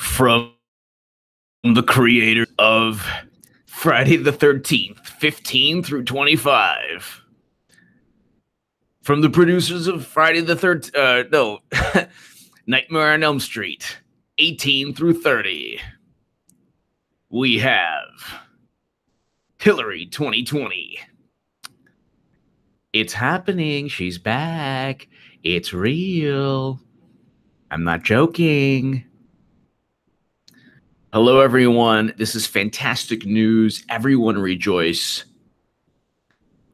from the creator of Friday the 13th, 15 through 25. From the producers of Friday the 13th, Nightmare on Elm Street, 18 through 30. We have Hillary 2020. It's happening. She's back. It's real. I'm not joking. Hello, everyone. This is fantastic news. Everyone rejoice.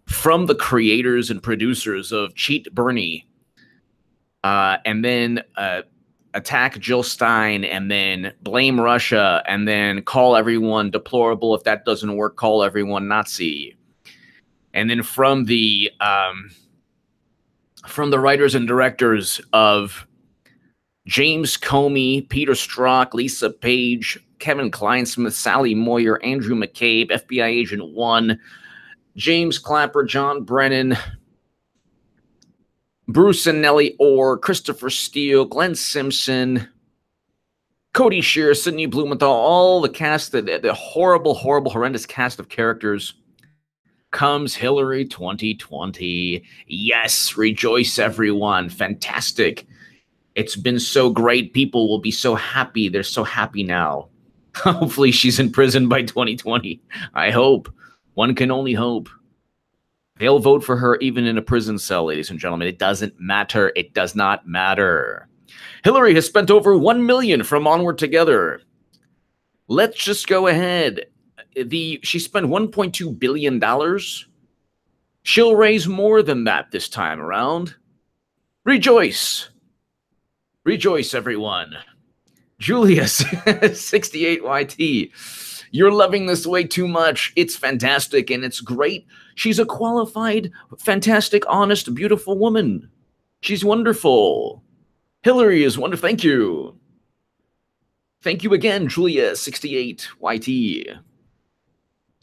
From the creators and producers of Cheat Bernie, and then attack Jill Stein, and then blame Russia, and then call everyone deplorable. If that doesn't work, call everyone Nazi. And then from the writers and directors of James Comey, Peter Strzok, Lisa Page, Kevin Kleinsmith, Sally Moyer, Andrew McCabe, FBI Agent 1, James Clapper, John Brennan, Bruce and Nellie Ohr, Christopher Steele, Glenn Simpson, Cody Shear, Sidney Blumenthal, all the cast, the horrible, horrendous cast of characters, comes Hillary 2020. Yes, rejoice, everyone. Fantastic. It's been so great. People will be so happy. They're so happy now. Hopefully she's in prison by 2020. I hope. One can only hope. They'll vote for her even in a prison cell, ladies and gentlemen. It doesn't matter. It does not matter. Hillary has spent over $1 million from Onward Together. Let's just go ahead. She spent $1.2 billion. She'll raise more than that this time around. Rejoice. Rejoice, everyone. Julius, 68YT. You're loving this way too much. It's fantastic and it's great. She's a qualified, fantastic, honest, beautiful woman. She's wonderful. Hillary is wonderful. Thank you. Thank you again, Julia, 68YT.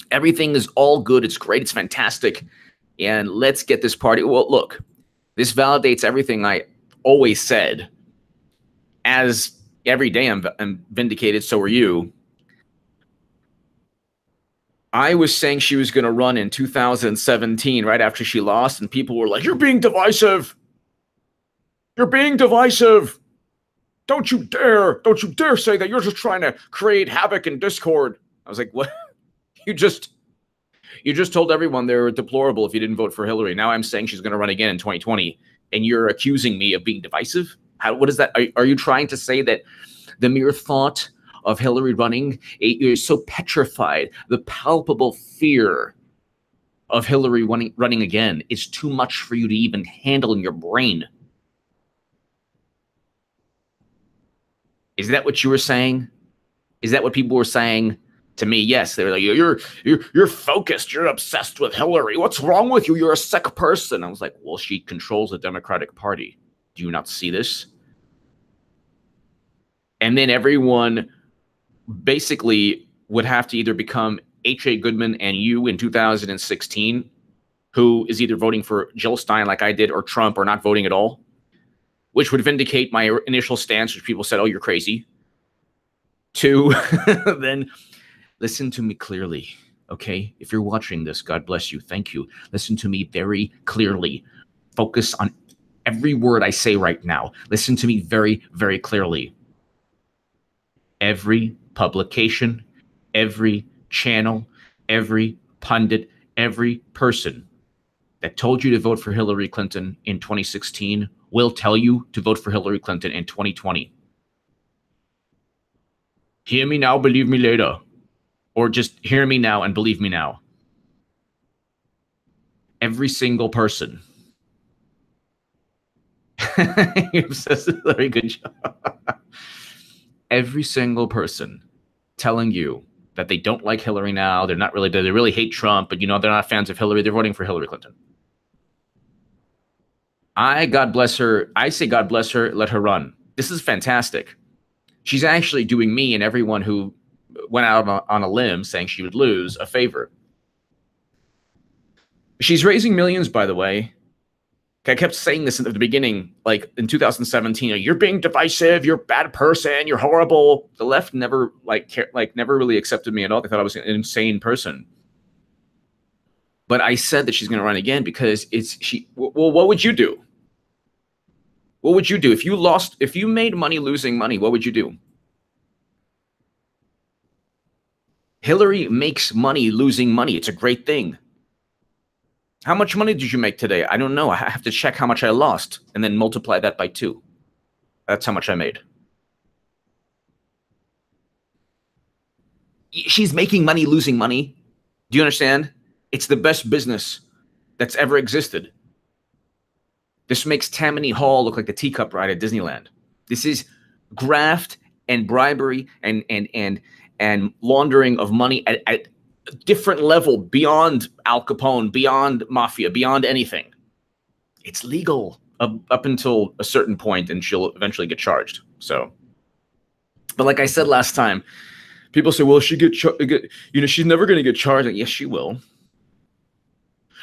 Everything is all good. It's great. It's fantastic. And let's get this party. Well, look, this validates everything I always said. As every day I'm vindicated, so are you. I was saying she was going to run in 2017, right after she lost, and people were like, "You're being divisive. You're being divisive. Don't you dare say that. You're just trying to create havoc and discord." I was like, "What? You just told everyone they were deplorable if you didn't vote for Hillary. Now I'm saying she's going to run again in 2020, and you're accusing me of being divisive? What is that? Are you trying to say that the mere thought of Hillary running, you're so petrified, the palpable fear of Hillary running again is too much for you to even handle in your brain? Is that what you were saying? Is that what people were saying to me? Yes, they were like, you're focused, you're obsessed with Hillary. What's wrong with you? You're a sick person. I was like, well, she controls the Democratic Party. Do you not see this? And then everyone basically would have to either become H.A. Goodman and you in 2016, who is either voting for Jill Stein like I did, or Trump, or not voting at all, which would vindicate my initial stance, which people said, "Oh, you're crazy." To then listen to me clearly, okay? If you're watching this, God bless you. Thank you. Listen to me very clearly. Focus on every word I say right now. Listen to me very, very clearly. Every publication, every channel, every pundit, every person that told you to vote for Hillary Clinton in 2016 will tell you to vote for Hillary Clinton in 2020. Hear me now, believe me later. Or just hear me now and believe me now. Every single person. Very good job. Every single person telling you that they don't like Hillary now, they really hate Trump, but they're not fans of Hillary, they're voting for Hillary Clinton. God bless her. I say God bless her, let her run. This is fantastic. She's actually doing me and everyone who went out on a limb saying she would lose a favor. She's raising millions, by the way. I kept saying this at the beginning, like in 2017, you're being divisive, you're a bad person, you're horrible. The left never never really accepted me at all. They thought I was an insane person. But I said that she's going to run again because well, what would you do? What would you do if you made money losing money? What would you do? Hillary makes money losing money. It's a great thing. How much money did you make today? I don't know. I have to check how much I lost and then multiply that by 2. That's how much I made. She's making money losing money. Do you understand? It's the best business that's ever existed. This makes Tammany Hall look like the teacup ride at Disneyland. This is graft and bribery and laundering of money at different level, beyond Al Capone, beyond mafia, beyond anything. It's legal up until a certain point, and she'll eventually get charged. So, but like I said last time, people say, "Well, she's never going to get charged." Yes, she will.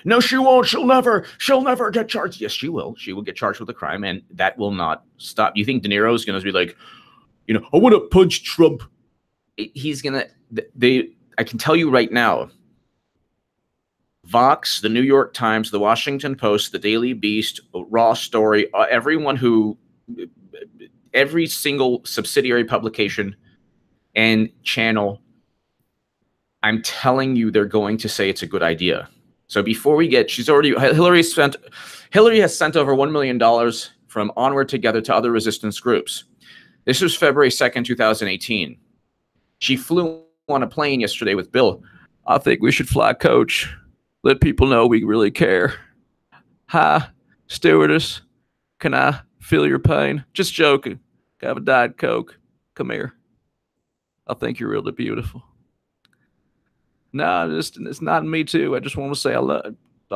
No, she won't. She'll never get charged. Yes, she will. She will get charged with a crime, and that will not stop. You think De Niro is going to be like, I want to punch Trump? He's going to. I can tell you right now, Vox, the New York Times, the Washington Post, the Daily Beast, Raw Story, every single subsidiary publication and channel, I'm telling you, they're going to say it's a good idea. So before we get, Hillary has sent over $1 million from Onward Together to other resistance groups. This was February 2nd, 2018. She flew on a plane yesterday with Bill. I think we should fly coach. Let people know we really care. Hi, stewardess. Can I feel your pain? Just joking. Have a Diet Coke. Come here. I think you're really beautiful. No, it's not me too. I just want to say I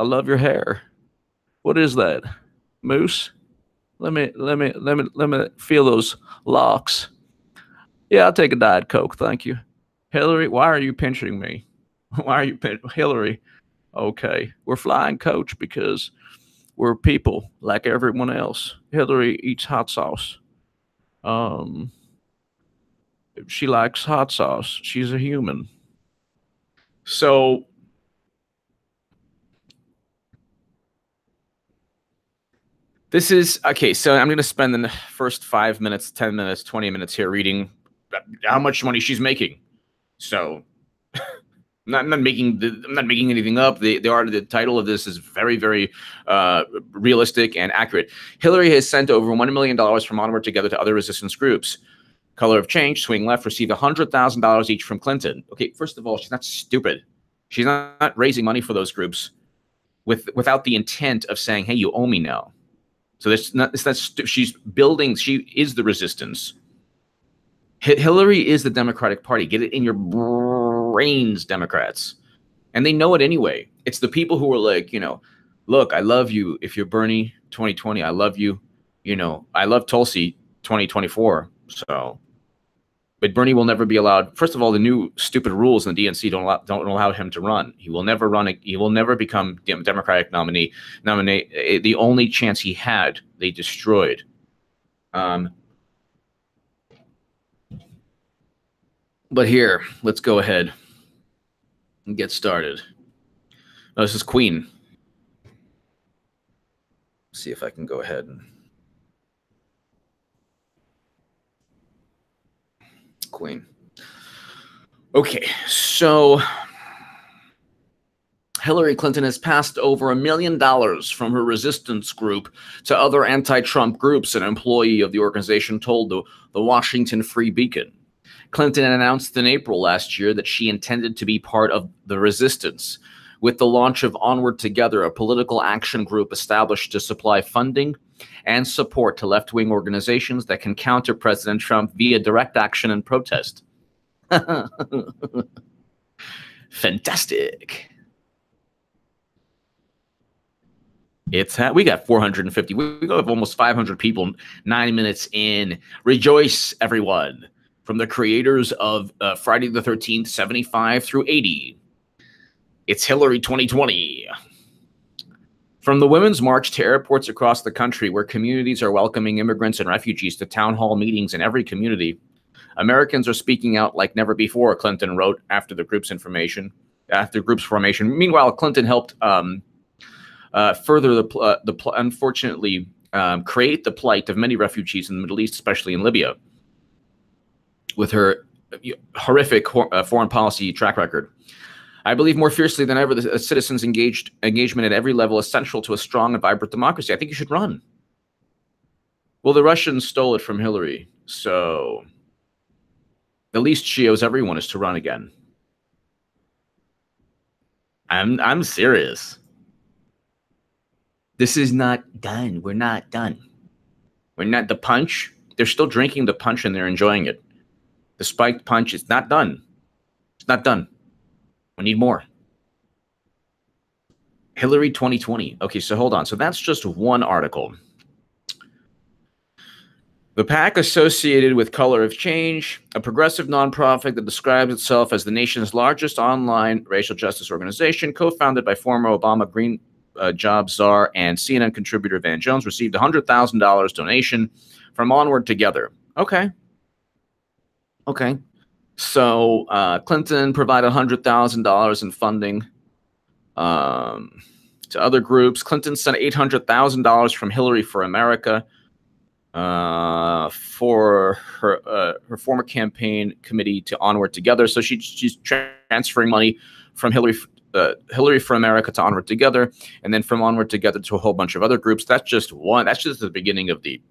love your hair. What is that? Moose? Let me feel those locks. Yeah, I'll take a Diet Coke, thank you. Hillary, why are you pinching me? Why are you Hillary? Okay, we're flying coach because we're people like everyone else. Hillary eats hot sauce. She likes hot sauce. She's a human. So this is okay. So I'm going to spend the first 5 minutes, 10 minutes, 20 minutes here reading how much money she's making. So I'm not making anything up. The title of this is very, very realistic and accurate. Hillary has sent over $1 million from Onward Together to other resistance groups. Color of Change, Swing Left, received $100,000 each from Clinton. Okay, first of all, she's not stupid. She's not raising money for those groups without the intent of saying, "Hey, you owe me now." So she's building. She is the resistance. Hillary is the Democratic Party. Get it in your brains, Democrats. And they know it anyway. It's the people who are like, look, I love you. If you're Bernie 2020, I love you. I love Tulsi 2024. So, but Bernie will never be allowed. First of all, the new stupid rules in the DNC don't allow him to run. He will never run. He will never become Democratic nominee. The only chance he had, they destroyed. But here, let's go ahead and get started. Oh, this is Queen. See if I can go ahead and Queen. Okay, so Hillary Clinton has passed over $1 million from her resistance group to other anti-Trump groups, an employee of the organization told the Washington Free Beacon. Clinton announced in April last year that she intended to be part of the resistance, with the launch of Onward Together, a political action group established to supply funding and support to left-wing organizations that can counter President Trump via direct action and protest. Fantastic. We got 450. We have almost 500 people 9 minutes in. Rejoice, everyone. From the creators of Friday the 13th, 75 through 80. It's Hillary 2020. From the Women's March to airports across the country where communities are welcoming immigrants and refugees to town hall meetings in every community, Americans are speaking out like never before, Clinton wrote after the group's formation. Meanwhile, Clinton helped further unfortunately create the plight of many refugees in the Middle East, especially in Libya, with her horrific foreign policy track record. I believe more fiercely than ever the citizens' engagement at every level is central to a strong and vibrant democracy. I think you should run. Well, the Russians stole it from Hillary, so the least she owes everyone is to run again. I'm serious. This is not done. We're not done. We're not the punch. They're still drinking the punch and they're enjoying it. The spiked punch is not done. It's not done. We need more. Hillary 2020. Okay, so hold on. So that's just one article. The PAC associated with Color of Change, a progressive nonprofit that describes itself as the nation's largest online racial justice organization, co-founded by former Obama Green Job czar and CNN contributor Van Jones, received a $100,000 donation from Onward Together. Okay. Okay. So Clinton provided $100,000 in funding to other groups. Clinton sent $800,000 from Hillary for America for her former campaign committee to Onward Together. So she's transferring money from Hillary for America to Onward Together, and then from Onward Together to a whole bunch of other groups. That's just one. That's just the beginning of the,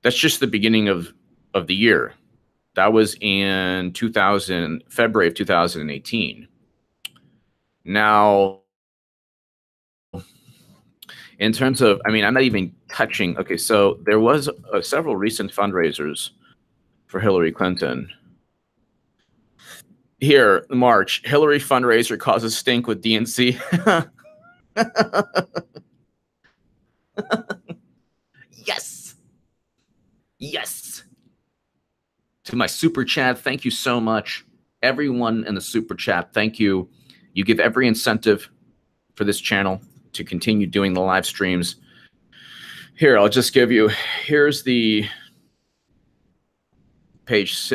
that's just the beginning of the year. That was in February of 2018. Now, in terms of, I mean, I'm not even touching. Okay, so there was several recent fundraisers for Hillary Clinton. Here, March, Hillary fundraiser causes stink with DNC. Yes. Yes. To my super chat, thank you so much. Everyone in the super chat, thank you. You give every incentive for this channel to continue doing the live streams. Here, I'll just give you, here's the page,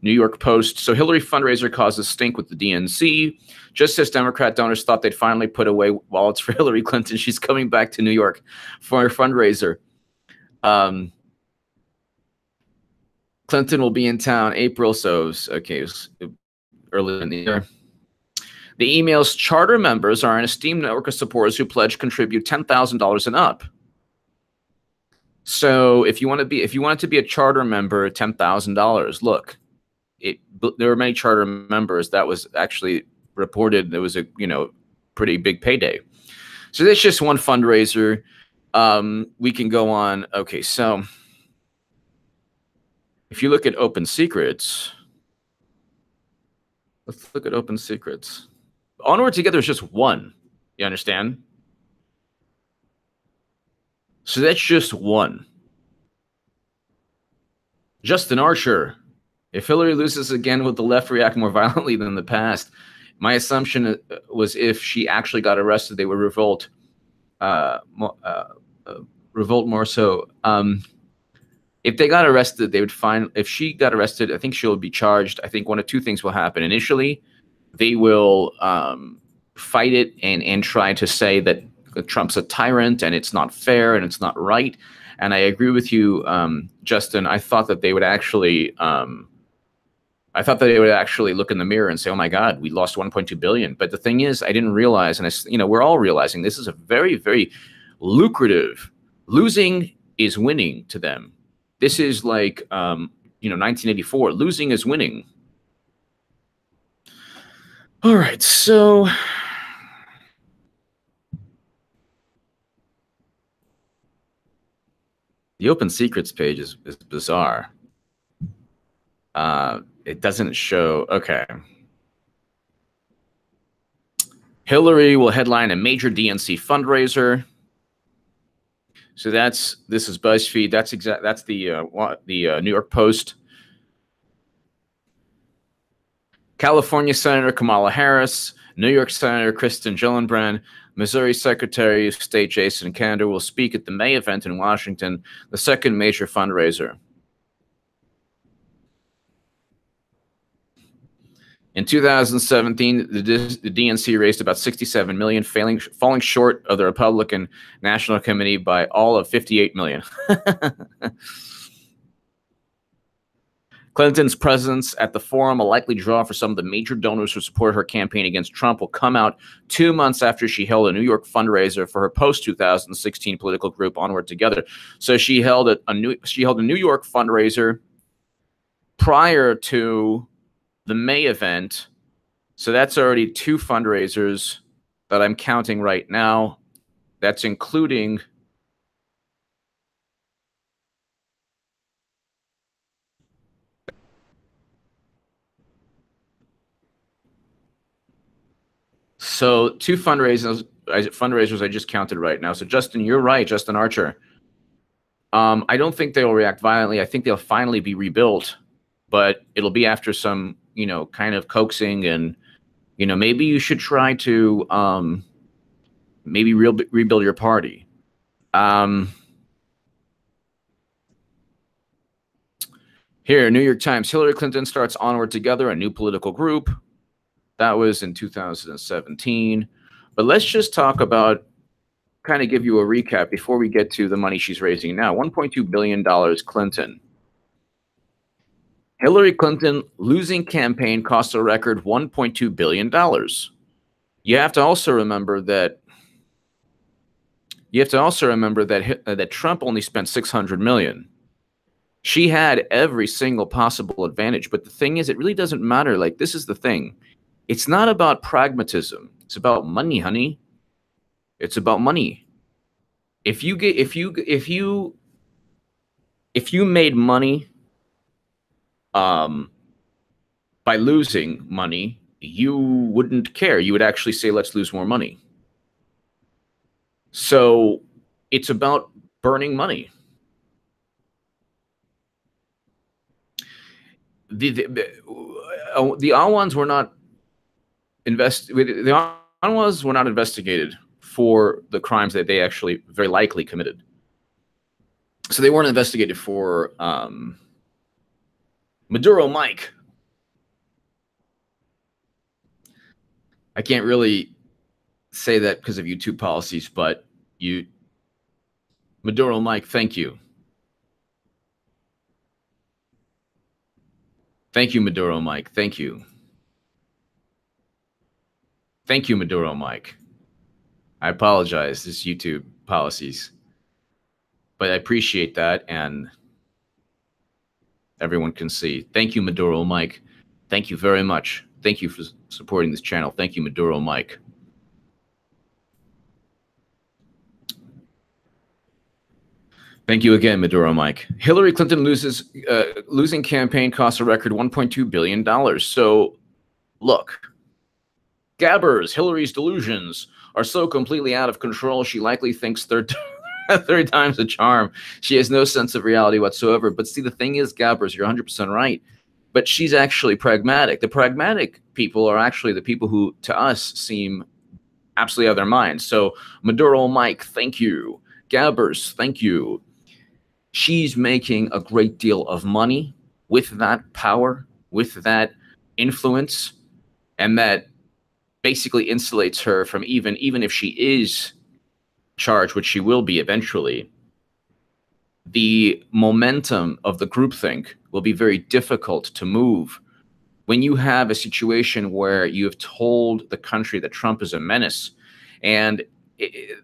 New York Post. So Hillary fundraiser causes stink with the DNC. Just as Democrat donors thought they'd finally put away wallets for Hillary Clinton, she's coming back to New York for her fundraiser. Clinton will be in town April, so okay, it was early in the year. The email's charter members are an esteemed network of supporters who pledge contribute $10,000 and up. So if you want to be a charter member, $10,000. Look, there were many charter members. That was actually reported. There was a pretty big payday. So that's just one fundraiser. We can go on. Okay, so if you look at Open Secrets, let's look at Open Secrets. Onward Together is just one. You understand? So that's just one. Justin Archer. If Hillary loses again, would the left react more violently than the past? My assumption was if she actually got arrested, they would revolt. Revolt more so. If they got arrested, they would find. If she got arrested, I think she'll be charged. I think one of two things will happen. Initially, they will fight it and try to say that Trump's a tyrant and it's not fair and it's not right. And I agree with you, Justin. I thought that they would actually. I thought that they would actually look in the mirror and say, "Oh my God, we lost 1.2 billion." But the thing is, I didn't realize, and we're all realizing this is a very, very lucrative. Losing is winning to them. This is like 1984. Losing is winning. All right, so the Open Secrets page is bizarre. It doesn't show. Okay. Hillary will headline a major DNC fundraiser. So this is BuzzFeed. That's the New York Post. California Senator Kamala Harris, New York Senator Kristen Gillibrand, Missouri Secretary of State Jason Kander will speak at the May event in Washington, the second major fundraiser. In 2017, the DNC raised about $67 million, falling short of the Republican National Committee by all of $58 million. Clinton's presence at the forum, a likely draw for some of the major donors who support her campaign against Trump, will come out 2 months after she held a New York fundraiser for her post-2016 political group Onward Together. So she held a New York fundraiser prior to the May event. So that's already 2 fundraisers that I'm counting right now. That's including so 2 fundraisers I just counted right now. So Justin, you're right, Justin Archer. I don't think they'll react violently. I think they'll finally be rebuilt, but it'll be after some, kind of coaxing, and, maybe you should try to maybe rebuild your party. Here, New York Times, Hillary Clinton starts Onward Together, a new political group. That was in 2017. But let's just talk about, kind of give you a recap before we get to the money she's raising now. $1.2 billion Clinton. Hillary Clinton losing campaign costs a record $1.2 billion. You have to also remember that that Trump only spent $600 million. She had every single possible advantage. But the thing is, it really doesn't matter. Like, this is the thing. It's not about pragmatism. It's about money, honey. It's about money. If you made money by losing money, you wouldn't care. You would actually say, let's lose more money. So it's about burning money. The Awans were not investigated for the crimes that they actually very likely committed. So they weren't investigated for Maduro Mike. I can't really say that because of YouTube policies, but Maduro Mike, thank you. Thank you, Maduro Mike. Thank you. Thank you, Maduro Mike. I apologize, this YouTube policies. But I appreciate that, and everyone can see. Thank you, Maduro Mike. Thank you very much. Thank you for supporting this channel. Thank you, Maduro Mike. Thank you again, Maduro Mike. Hillary Clinton losing campaign costs a record $1.2 billion. So, look, Gabbers, Hillary's delusions are so completely out of control, she likely thinks third time's a charm. She has no sense of reality whatsoever. But see, the thing is, Gabbers, you're 100% right. But she's actually pragmatic. The pragmatic people are actually the people who, to us, seem absolutely out of their minds. So, Maduro Mike, thank you. Gabbers, thank you. She's making a great deal of money with that power, with that influence, and that basically insulates her from even if she is charged, which she will be eventually, the momentum of the groupthink will be very difficult to move. When you have a situation where you have told the country that Trump is a menace, and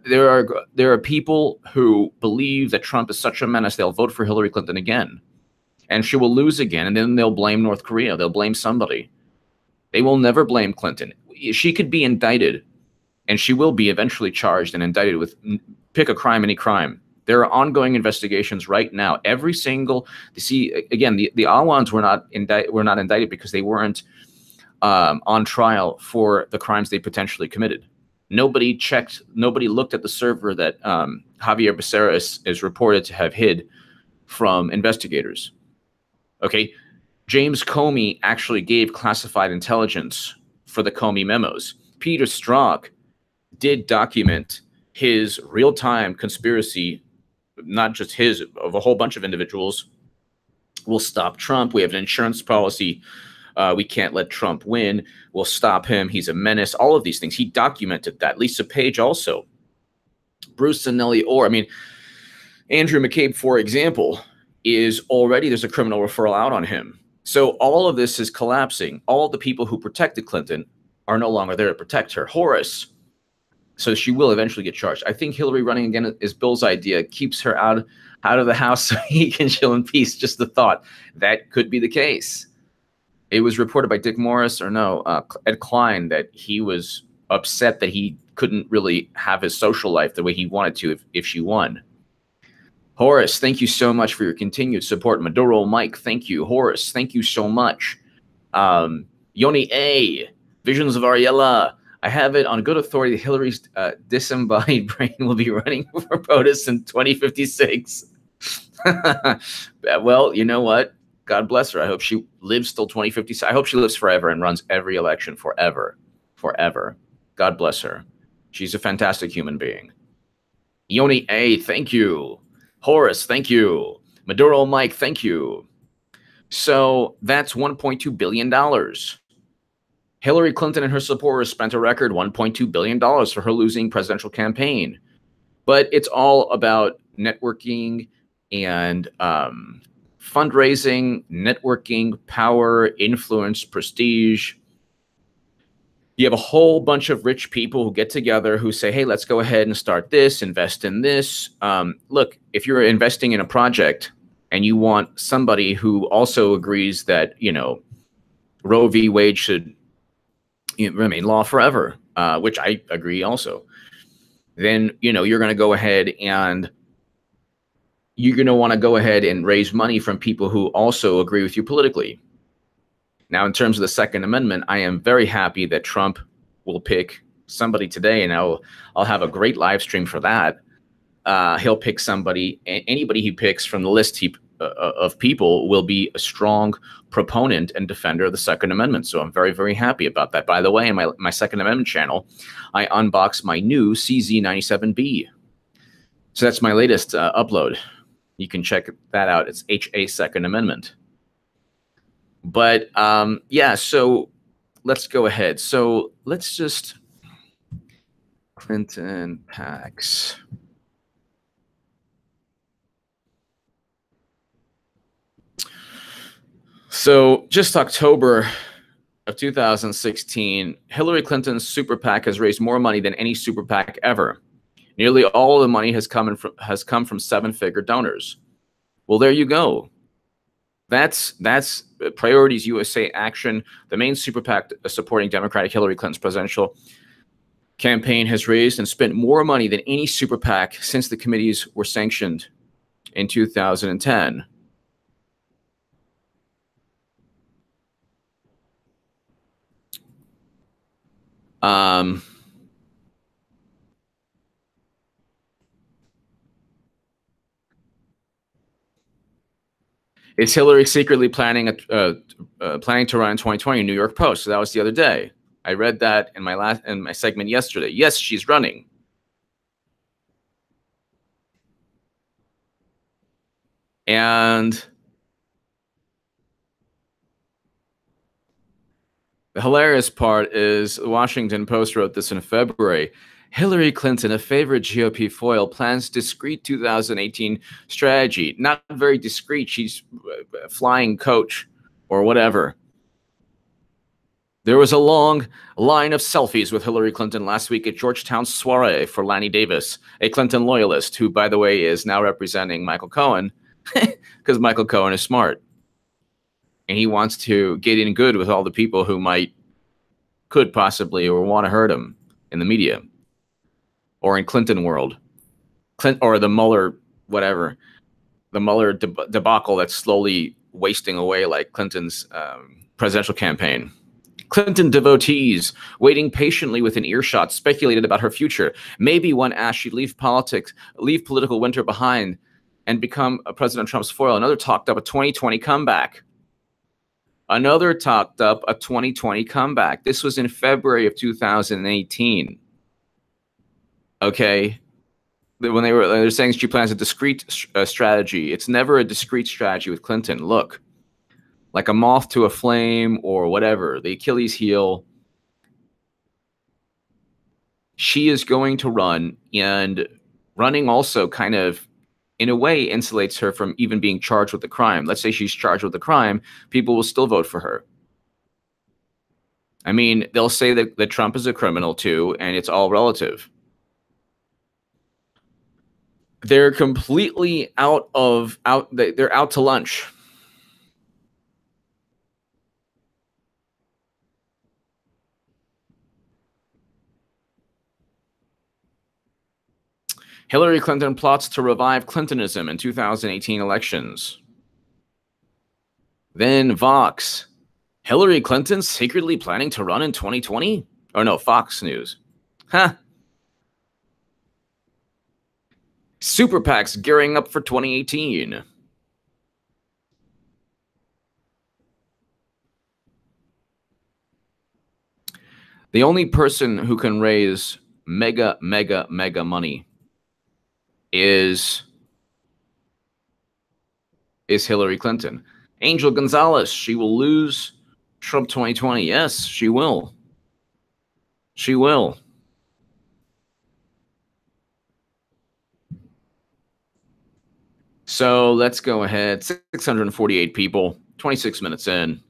there are people who believe that Trump is such a menace, they'll vote for Hillary Clinton again, and she will lose again, and then they'll blame North Korea. They'll blame somebody. They will never blame Clinton. She could be indicted, and she will be eventually charged and indicted with, pick a crime, any crime. There are ongoing investigations right now. Every single, see, again, the Awans were not indicted because they weren't on trial for the crimes they potentially committed. Nobody checked, nobody looked at the server that Javier Becerra is reported to have hid from investigators. Okay, James Comey actually gave classified intelligence for the Comey memos. Peter Strzok did document his real-time conspiracy, not just his, of a whole bunch of individuals. We'll stop Trump. We have an insurance policy. We can't let Trump win. We'll stop him. He's a menace. All of these things. He documented that. Lisa Page also. Bruce and Nellie Ohr. I mean, Andrew McCabe, for example, is already, there's a criminal referral out on him. So all of this is collapsing. All the people who protected Clinton are no longer there to protect her. Horace. So she will eventually get charged. I think Hillary running again is Bill's idea. Keeps her out of the house so he can chill in peace. Just the thought. That could be the case. It was reported by Dick Morris, or no, Ed Klein, that he was upset that he couldn't really have his social life the way he wanted to if she won. Horace, thank you so much for your continued support. Maduro Mike, thank you. Horace, thank you so much. Yoni A, Visions of Ariella. I have it on good authority that Hillary's disembodied brain will be running for POTUS in 2056. Well, you know what? God bless her. I hope she lives till 2056. I hope she lives forever and runs every election forever. Forever. God bless her. She's a fantastic human being. Yoni A, thank you. Horace, thank you. Maduro Mike, thank you. So that's $1.2 billion. Hillary Clinton and her supporters spent a record $1.2 billion for her losing presidential campaign. But it's all about networking and fundraising, networking, power, influence, prestige. You have a whole bunch of rich people who get together who say, hey, let's go ahead and start this, invest in this. Look, if you're investing in a project and you want somebody who also agrees that, you know, Roe v. Wade should remain law forever, which I agree also, then, you know, you're going to go ahead and you're going to want to go ahead and raise money from people who also agree with you politically. Now, in terms of the Second Amendment, I am very happy that Trump will pick somebody today, and I'll have a great live stream for that. He'll pick somebody, anybody he picks from the list of people will be a strong proponent and defender of the Second Amendment. So I'm very, very happy about that. By the way, in my Second Amendment channel, I unboxed my new CZ97B. So that's my latest upload. You can check that out. It's HA Second Amendment. But yeah, so let's go ahead. So let's just Clinton PACs. So just October of 2016, Hillary Clinton's super PAC has raised more money than any super PAC ever. Nearly all of the money has come from seven-figure donors. Well, there you go. That's Priorities USA Action. The main super PAC supporting Democratic Hillary Clinton's presidential campaign has raised and spent more money than any super PAC since the committees were sanctioned in 2010. Is Hillary secretly planning to run in 2020? New York Post. So that was the other day. I read that in my segment yesterday. Yes, she's running. And the hilarious part is the Washington Post wrote this in February. Hillary Clinton, a favorite GOP foil, plans discreet 2018 strategy. Not very discreet. She's flying coach or whatever. There was a long line of selfies with Hillary Clinton last week at Georgetown's soiree for Lanny Davis, a Clinton loyalist who, by the way, is now representing Michael Cohen because Michael Cohen is smart. And he wants to get in good with all the people who could possibly or want to hurt him in the media or in Clinton world, or the Mueller, whatever, the Mueller debacle that's slowly wasting away like Clinton's presidential campaign. Clinton devotees waiting patiently with an earshot speculated about her future. Maybe one asked she'd leave political winter behind and become President Trump's foil. Another talked up a 2020 comeback. Another talked up a 2020 comeback. This was in February of 2018. Okay. When they're saying she plans a discrete strategy. It's never a discrete strategy with Clinton. Look, like a moth to a flame or whatever, the Achilles heel. She is going to run, and running also kind of, in a way, insulates her from even being charged with the crime. Let's say she's charged with the crime, people will still vote for her. I mean, they'll say that Trump is a criminal too, and it's all relative. They're completely they're out to lunch. Hillary Clinton plots to revive Clintonism in 2018 elections. Then Vox. Hillary Clinton secretly planning to run in 2020? Oh no, Fox News. Huh. Super PACs gearing up for 2018. The only person who can raise mega money is Hillary Clinton. Angel Gonzalez, she will lose Trump 2020. Yes, she will. She will. So let's go ahead. 648 people, 26 minutes in.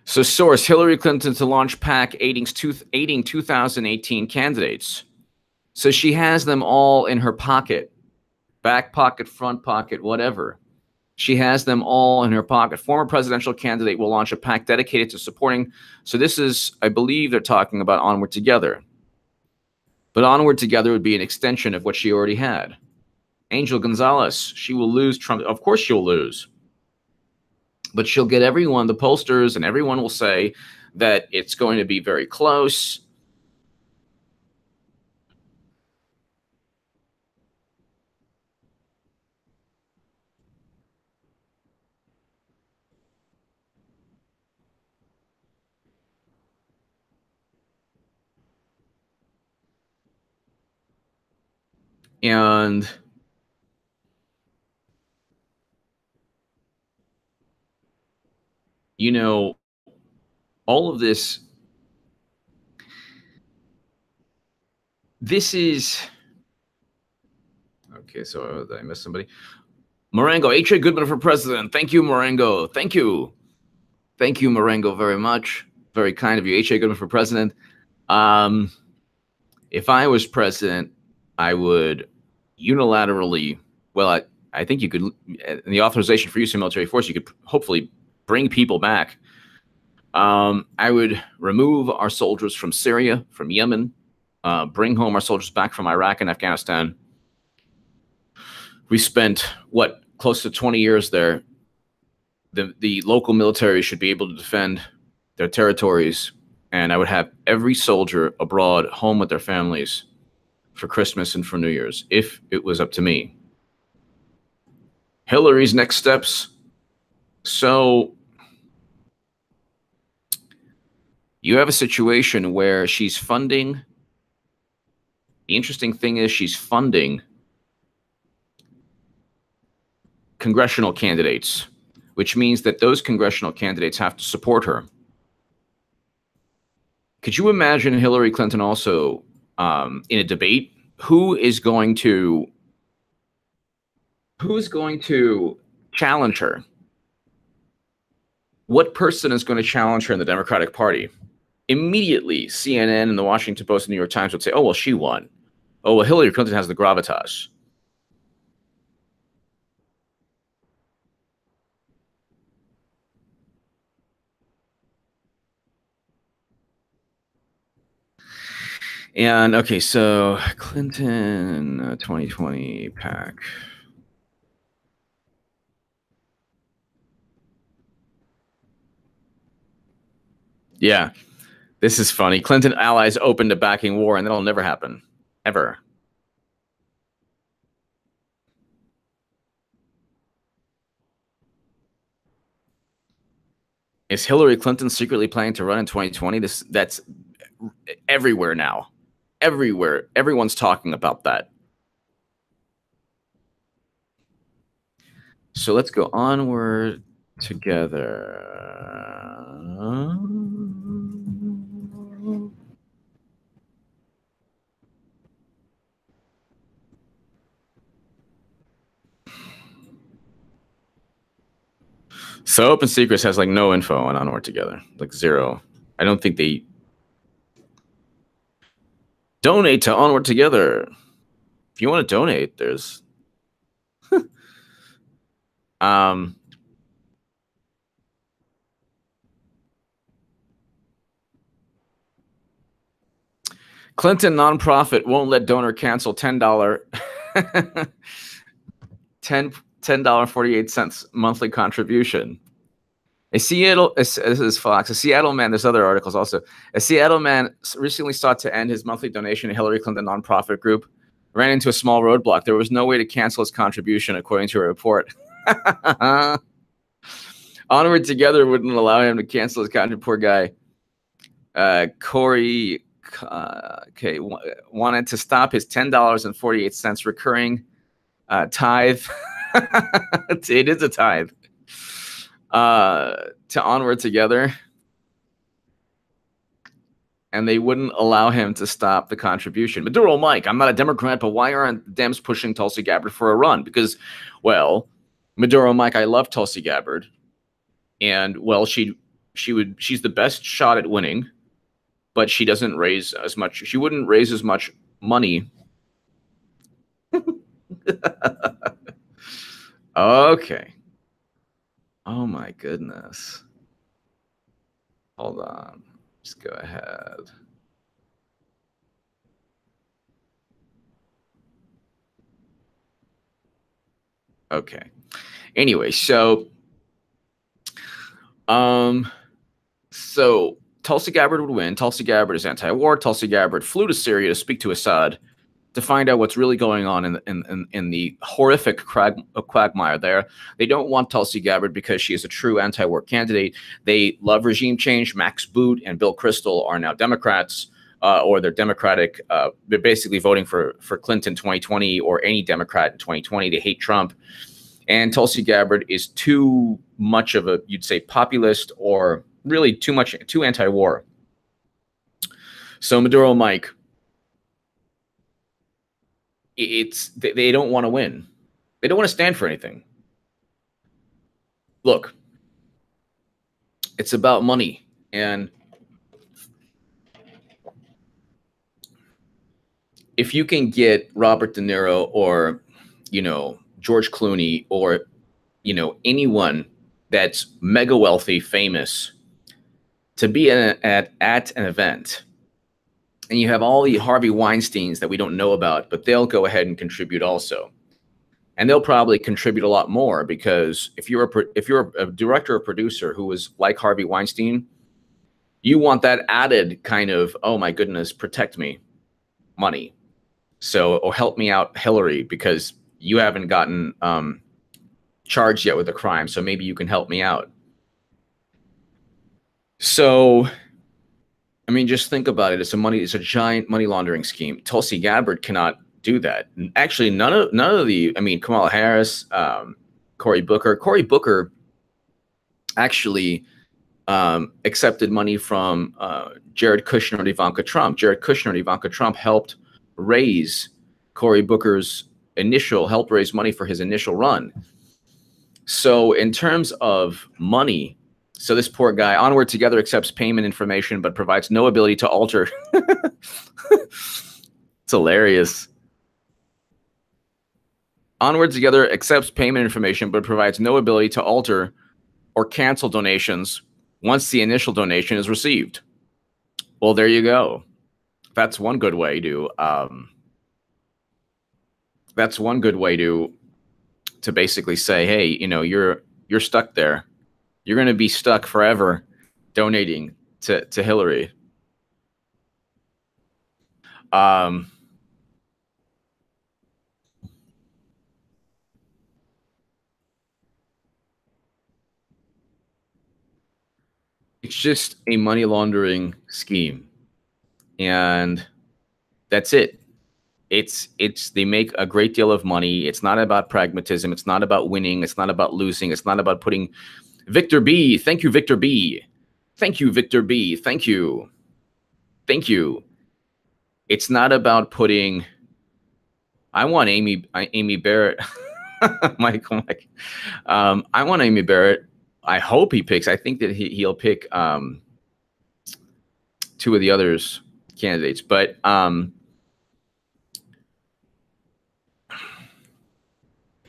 So source, Hillary Clinton to launch PAC aiding 2018 candidates. So she has them all in her pocket. Back pocket, front pocket, whatever. She has them all in her pocket. Former presidential candidate will launch a PAC dedicated to supporting. So this is, I believe they're talking about Onward Together. But Onward Together would be an extension of what she already had. Angel Gonzalez, she will lose Trump. Of course she'll lose. But she'll get everyone, the pollsters, and everyone will say that it's going to be very close. And you know, all of this is okay. So did I miss somebody? Marengo, H.A. Goodman for president. Thank you, Marengo. Thank you. Thank you, Marengo, very much. Very kind of you. H.A. Goodman for president. If I was president, I would unilaterally, well, I think you could, in the authorization for use of military force, you could hopefully bring people back. I would remove our soldiers from Syria, from Yemen, bring home our soldiers back from Iraq and Afghanistan. We spent, what, close to 20 years there. The local military should be able to defend their territories, and I would have every soldier abroad home with their families for Christmas and for New Year's, if it was up to me. Hillary's next steps. So you have a situation where she's funding. The interesting thing is she's funding congressional candidates, which means that those congressional candidates have to support her. Could you imagine Hillary Clinton also in a debate? Who is going to challenge her? What person is going to challenge her in the Democratic Party? Immediately, CNN and the Washington Post and New York Times would say, oh, well, she won. Oh, well, Hillary Clinton has the gravitas. And okay, so Clinton 2020 PAC. Yeah, this is funny. Clinton allies open to backing war, and that'll never happen. Ever. Is Hillary Clinton secretly planning to run in 2020? That's everywhere now. Everywhere. Everyone's talking about that. So let's go onward together. So Open Secrets has like no info on Onward Together, like zero. I don't think they donate to Onward Together. If you want to donate, there's Clinton nonprofit won't let donor cancel $10 $10.48 monthly contribution. A Seattle, this is Fox. A Seattle man, there's other articles also. A Seattle man recently sought to end his monthly donation to Hillary Clinton nonprofit group, ran into a small roadblock. There was no way to cancel his contribution, according to a report. Onward Together wouldn't allow him to cancel his contribution. Poor guy. Corey wanted to stop his $10.48 recurring tithe. It is a tithe. To Onward Together, and they wouldn't allow him to stop the contribution. Maduro Mike, I'm not a Democrat, but why aren't the Dems pushing Tulsi Gabbard for a run? Because, well, Maduro Mike, I love Tulsi Gabbard, and well, she's the best shot at winning, but she doesn't raise as much. She wouldn't raise as much money. Okay. Oh my goodness. Hold on. Just go ahead. Okay. Anyway, so Tulsi Gabbard would win. Tulsi Gabbard is anti-war. Tulsi Gabbard flew to Syria to speak to Assad to find out what's really going on in the horrific quagmire there. They don't want Tulsi Gabbard because she is a true anti-war candidate. They love regime change. Max Boot and Bill Kristol are now Democrats, or they're Democratic. They're basically voting for Clinton 2020 or any Democrat in 2020. They hate Trump. And Tulsi Gabbard is too much of a, you'd say, populist, or really too anti-war. So Maduro Mike, they don't want to win. They don't want to stand for anything. Look, it's about money. And if you can get Robert De Niro or, George Clooney or, anyone that's mega wealthy, famous, to be at an event, and you have all the Harvey Weinsteins that we don't know about, but they'll go ahead and contribute also. And they'll probably contribute a lot more, because if you're a director or producer who was like Harvey Weinstein, you want that added kind of, oh my goodness, protect me money. So, or help me out, Hillary, because you haven't gotten charged yet with a crime. So maybe you can help me out. So, I mean, just think about it. It's a giant money laundering scheme. Tulsi Gabbard cannot do that. And actually, none of the, Kamala Harris, Cory Booker actually accepted money from Jared Kushner and Ivanka Trump. Jared Kushner and Ivanka Trump helped raise Cory Booker's help raise money for his initial run. So in terms of money, so this poor guy, Onward Together accepts payment information but provides no ability to alter. It's hilarious. Onward Together accepts payment information but provides no ability to alter or cancel donations once the initial donation is received. Well, there you go. That's one good way to basically say, hey, you're stuck there. You're going to be stuck forever donating to Hillary. It's just a money laundering scheme, and that's it. They make a great deal of money. It's not about pragmatism. It's not about winning. It's not about losing. It's not about putting Victor B. Thank you, Victor B. Thank you, Victor B. Thank you. Thank you. It's not about putting. I want Amy Barrett. Michael. I want Amy Barrett. I hope he picks. I think that he'll pick two of the others candidates, but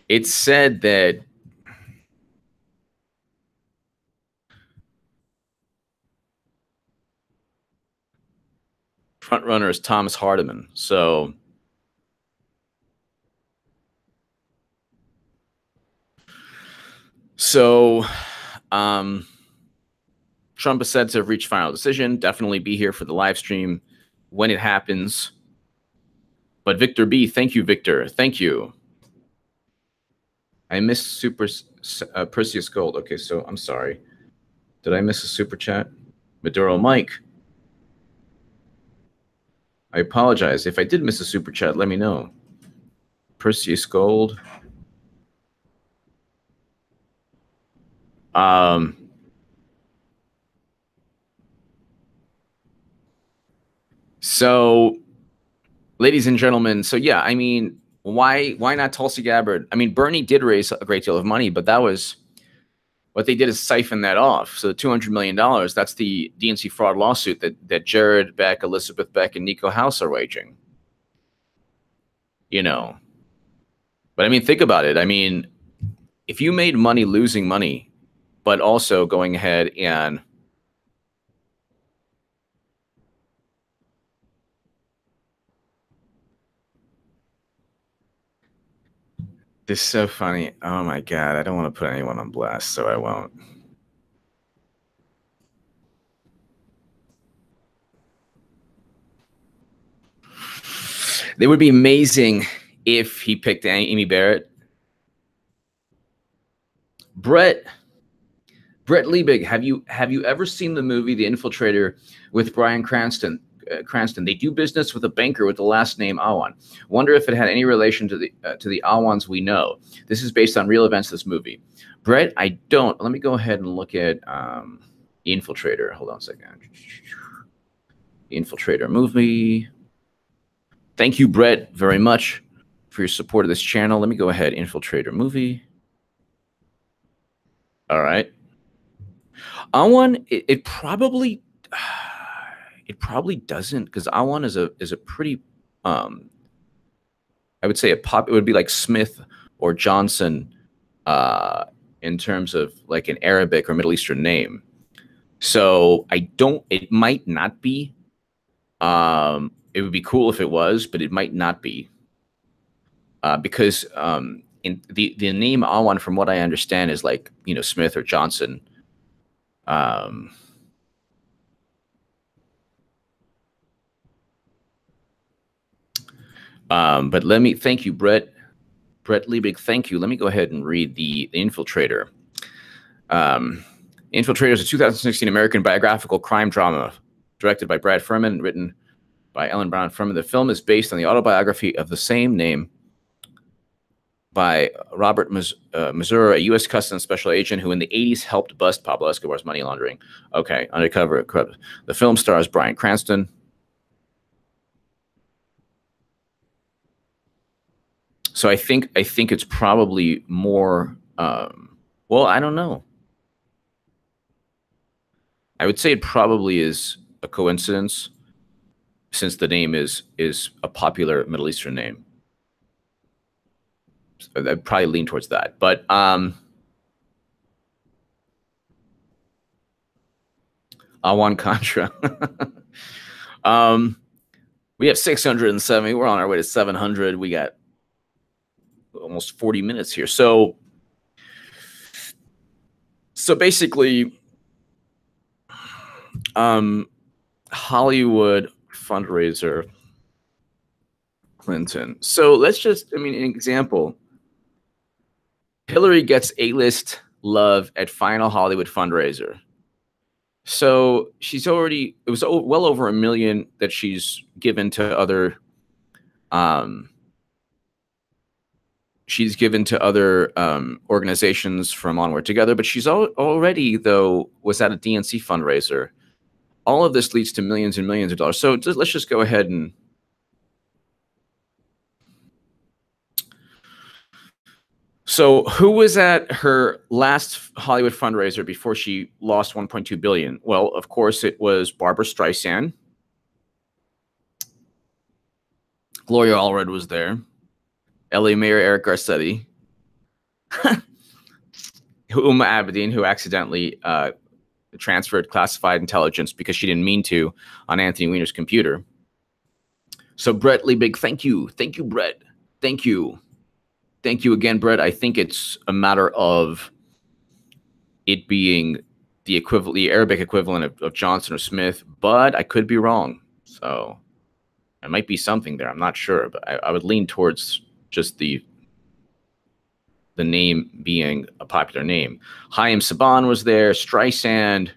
it's said that front runner is Thomas Hardiman. So Trump is said to have reached final decision. Definitely be here for the live stream when it happens. But Victor B, thank you, Victor. Thank you. I missed Perseus Gold. Okay, so I'm sorry. Did I miss a super chat? Maduro Mike. I apologize. If I did miss a super chat, let me know. Perseus Gold. So, ladies and gentlemen, so yeah, I mean, why not Tulsi Gabbard? I mean, Bernie did raise a great deal of money, but that was what they did is siphon that off. So the $200 million, that's the DNC fraud lawsuit that Jared Beck, Elizabeth Beck, and Nico House are waging. You know, but I mean, think about it. I mean, if you made money losing money, but also going ahead and this is so funny. Oh my God. I don't want to put anyone on blast, so I won't. It would be amazing if he picked Amy Barrett. Brett Liebig, have you ever seen the movie The Infiltrator with Bryan Cranston? They do business with a banker with the last name Awan. Wonder if it had any relation to the Awans we know. This is based on real events. This movie, Brett. I don't. Let me go ahead and look at The Infiltrator. Hold on a second. The Infiltrator movie. Thank you, Brett, very much for your support of this channel. Let me go ahead. Infiltrator movie. All right. Awan, it probably doesn't, because Awan is a pretty I would say it would be like Smith or Johnson in terms of like an Arabic or Middle Eastern name. So it might not be. It would be cool if it was, but it might not be. Because in the name Awan, from what I understand, is like, you know, Smith or Johnson. But let me thank you, Brett Liebig. Thank you. Let me go ahead and read the Infiltrator. Infiltrator is a 2016 American biographical crime drama directed by Brad Furman, written by Ellen Brown Furman. The film is based on the autobiography of the same name by Robert Mazur, a U.S. Customs special agent who in the 80s helped bust Pablo Escobar's money laundering. Okay, undercover. The film stars Bryan Cranston. So I think it's probably more. Well, I don't know. I would say it probably is a coincidence, since the name is a popular Middle Eastern name. So I'd probably lean towards that. But Awan Contra. We have 670. We're on our way to 700. We got almost 40 minutes here. So basically, Hollywood fundraiser Clinton. So let's just, I mean, an example. Hillary gets A-list love at final Hollywood fundraiser. So she's already, it was well over $1 million that she's given to other, organizations from Onward Together, but she's already, though, was at a DNC fundraiser. All of this leads to millions and millions of dollars. So let's just go ahead and. So who was at her last Hollywood fundraiser before she lost $1.2 billion? Well, of course, it was Barbara Streisand. Gloria Allred was there. Ellie Mayer, Eric Garcetti. Uma Abedin, who accidentally transferred classified intelligence because she didn't mean to on Anthony Weiner's computer. So Brett Liebig, thank you. Thank you, Brett. Thank you. Thank you again, Brett. I think it's a matter of it being the Arabic equivalent of Johnson or Smith, but I could be wrong. So there might be something there. I'm not sure, but I would lean towards just the name being a popular name. Chaim Saban was there, Streisand.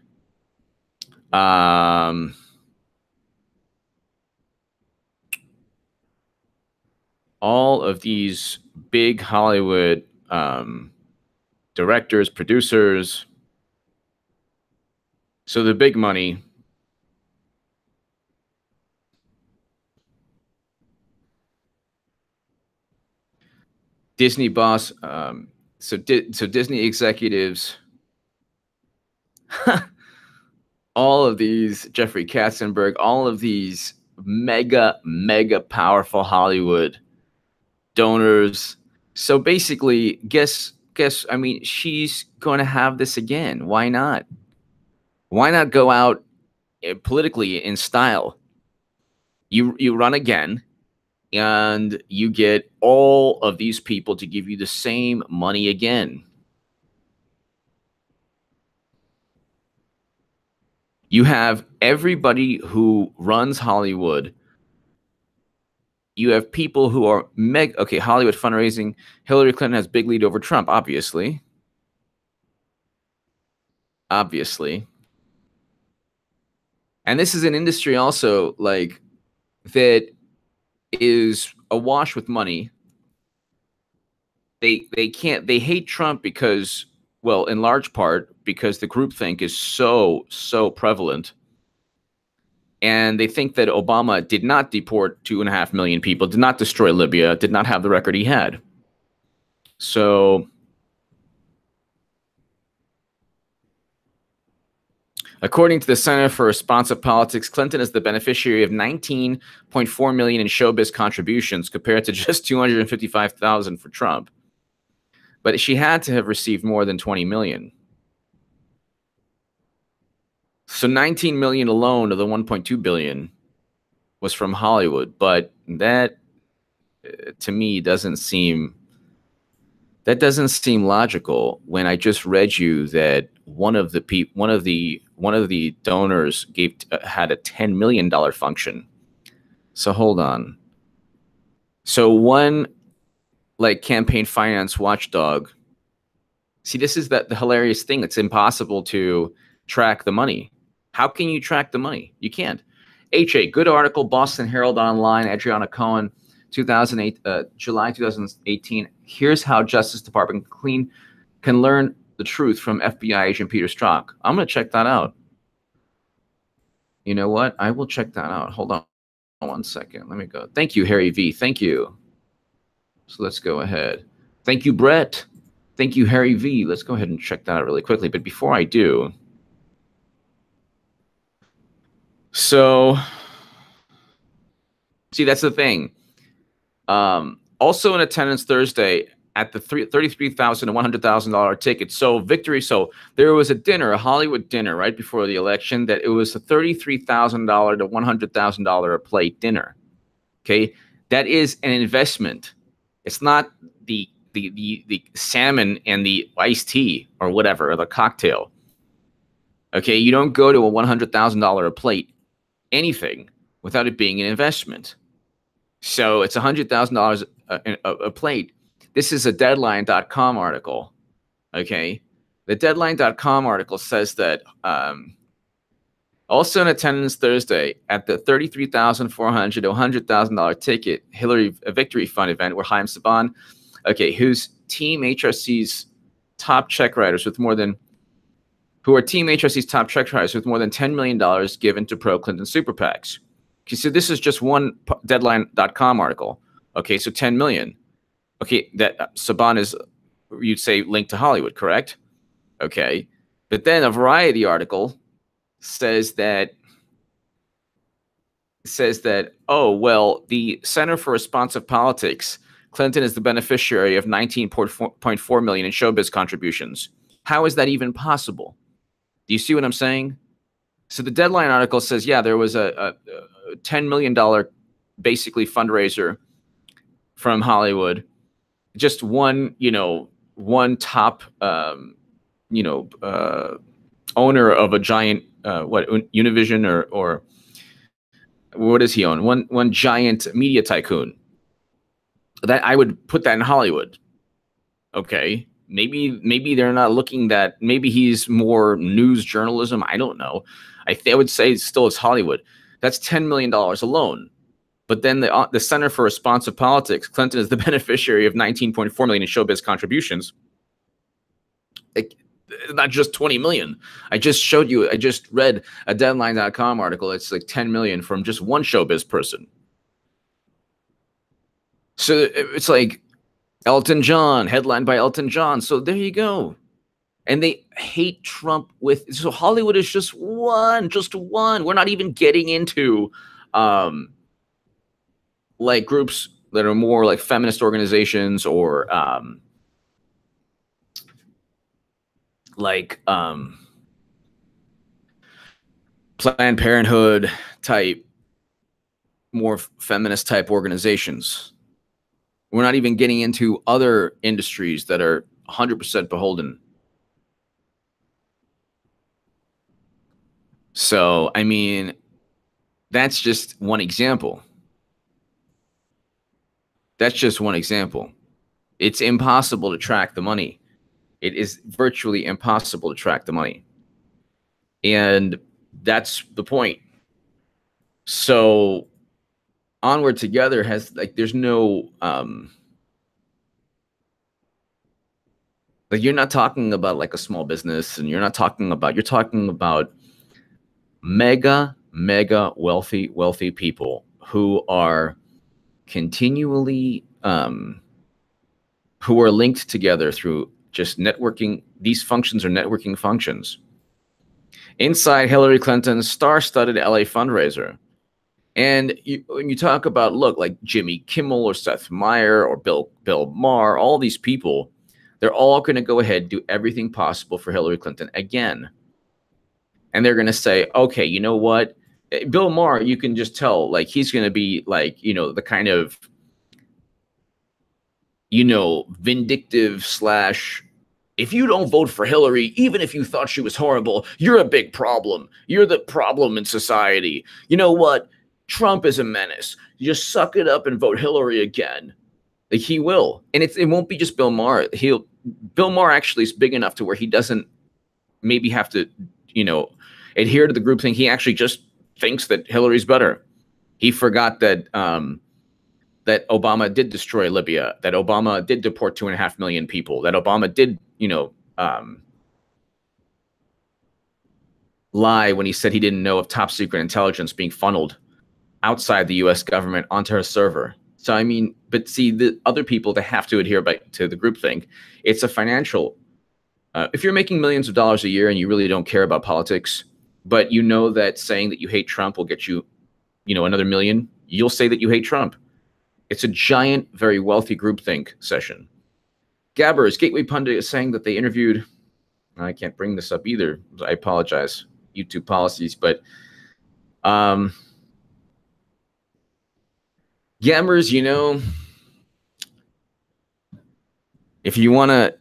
All of these big Hollywood directors, producers. So the big money. Disney boss. So Disney executives. All of these, Jeffrey Katzenberg, all of these mega powerful Hollywood donors. So basically, guess, I mean, she's going to have this again. Why not? Why not go out politically in style? You run again, and you get all of these people to give you the same money again. You have everybody who runs Hollywood. You have people who are okay, Hollywood fundraising. Hillary Clinton has big lead over Trump, obviously. Obviously. And this is an industry also like that is awash with money. They hate Trump because, well, in large part because the groupthink is so prevalent. And they think that Obama did not deport 2.5 million people, did not destroy Libya, did not have the record he had. So according to the Center for Responsive Politics, Clinton is the beneficiary of $19.4 million in showbiz contributions compared to just $255,000 for Trump. But she had to have received more than $20 million. So $19 million alone of the $1.2 billion was from Hollywood, but that to me doesn't seem logical when I just read you that one of the donors had a $10 million function. So hold on. So one like campaign finance watchdog. See, this is the hilarious thing. It's impossible to track the money. How can you track the money? You can't. HA, good article, Boston Herald Online, Adriana Cohen, 2008, July 2018. Here's how Justice Department can learn the truth from FBI agent Peter Strzok. I'm going to check that out. You know what? I will check that out. Hold on 1 second. Let me go. Thank you, Harry V. Thank you. So let's go ahead. Thank you, Brett. Thank you, Harry V. Let's go ahead and check that out really quickly. But before I do, so see, that's the thing. Also in attendance Thursday at the $33,000 to $100,000 ticket. So victory. So there was a dinner, a Hollywood dinner right before the election that it was a $33,000 to $100,000 a plate dinner. Okay. That is an investment. It's not the salmon and the iced tea or whatever, or the cocktail. Okay. You don't go to a $100,000 a plate anything without it being an investment. So it's $100,000 a plate. This is a Deadline.com article. Okay. The Deadline.com article says that Also in attendance Thursday at the $33,400 to $100,000 ticket Hillary Victory Fund event where Haim Saban, who's Team HRC's top check writers with more than $10 million given to pro-Clinton super PACs. Okay, so this is just one Deadline.com article. Okay, so 10 million. Okay, that Saban is, you'd say, linked to Hollywood, correct? Okay, but then a Variety article says that, oh, well, the Center for Responsive Politics, Clinton is the beneficiary of 19.4 million in showbiz contributions. How is that even possible? Do you see what I'm saying? So the Deadline article says, yeah, there was a $10 million basically fundraiser from Hollywood. Just one top, owner of a giant, Univision or what does he own? One giant media tycoon. That I would put that in Hollywood. Okay. Maybe they're not looking that. Maybe he's more news journalism. I don't know. I would say still it's Hollywood. That's $10 million alone. But then the Center for Responsive Politics, Clinton is the beneficiary of 19.4 million in showbiz contributions. Not just 20 million. I just read a Deadline.com article. It's like 10 million from just one showbiz person. So it's like Elton John, headlined by Elton John. So there you go. And they hate Trump so Hollywood is just one. We're not even getting into like groups that are more like feminist organizations or Planned Parenthood type, more feminist type organizations. We're not even getting into other industries that are 100% beholden. So, I mean, that's just one example. That's just one example. It's impossible to track the money. It is virtually impossible to track the money. And that's the point. So Onward Together has there's no you're not talking about like a small business, and you're talking about mega wealthy people who are continually who are linked together through just networking. These functions are networking functions. Inside Hillary Clinton's star-studded LA fundraiser. And when you talk about, look, like Jimmy Kimmel or Seth Meyers or Bill Maher, all these people, they're all going to go ahead and do everything possible for Hillary Clinton again. And they're going to say, okay, you know what? Bill Maher, you can just tell, like, he's going to be like, the kind of, vindictive / if you don't vote for Hillary, even if you thought she was horrible, you're a big problem. You're the problem in society. You know what? Trump is a menace. You just suck it up and vote Hillary again. Like, he will. And it won't be just Bill Maher. Bill Maher actually is big enough to where he doesn't maybe have to, adhere to the group thing. He actually just thinks that Hillary's better. He forgot that that Obama did destroy Libya, that Obama did deport 2.5 million people, that Obama did, lie when he said he didn't know of top secret intelligence being funneled outside the U.S. government onto her server. So, I mean, but see, the other people, they have to adhere to the groupthink. It's a financial. If you're making millions of dollars a year and you really don't care about politics, but you know that saying that you hate Trump will get you, another million, you'll say that you hate Trump. It's a giant, very wealthy groupthink session. Gabbers, Gateway Pundit, is saying that they interviewed, I can't bring this up either. I apologize, YouTube policies, but Gammers, if you want to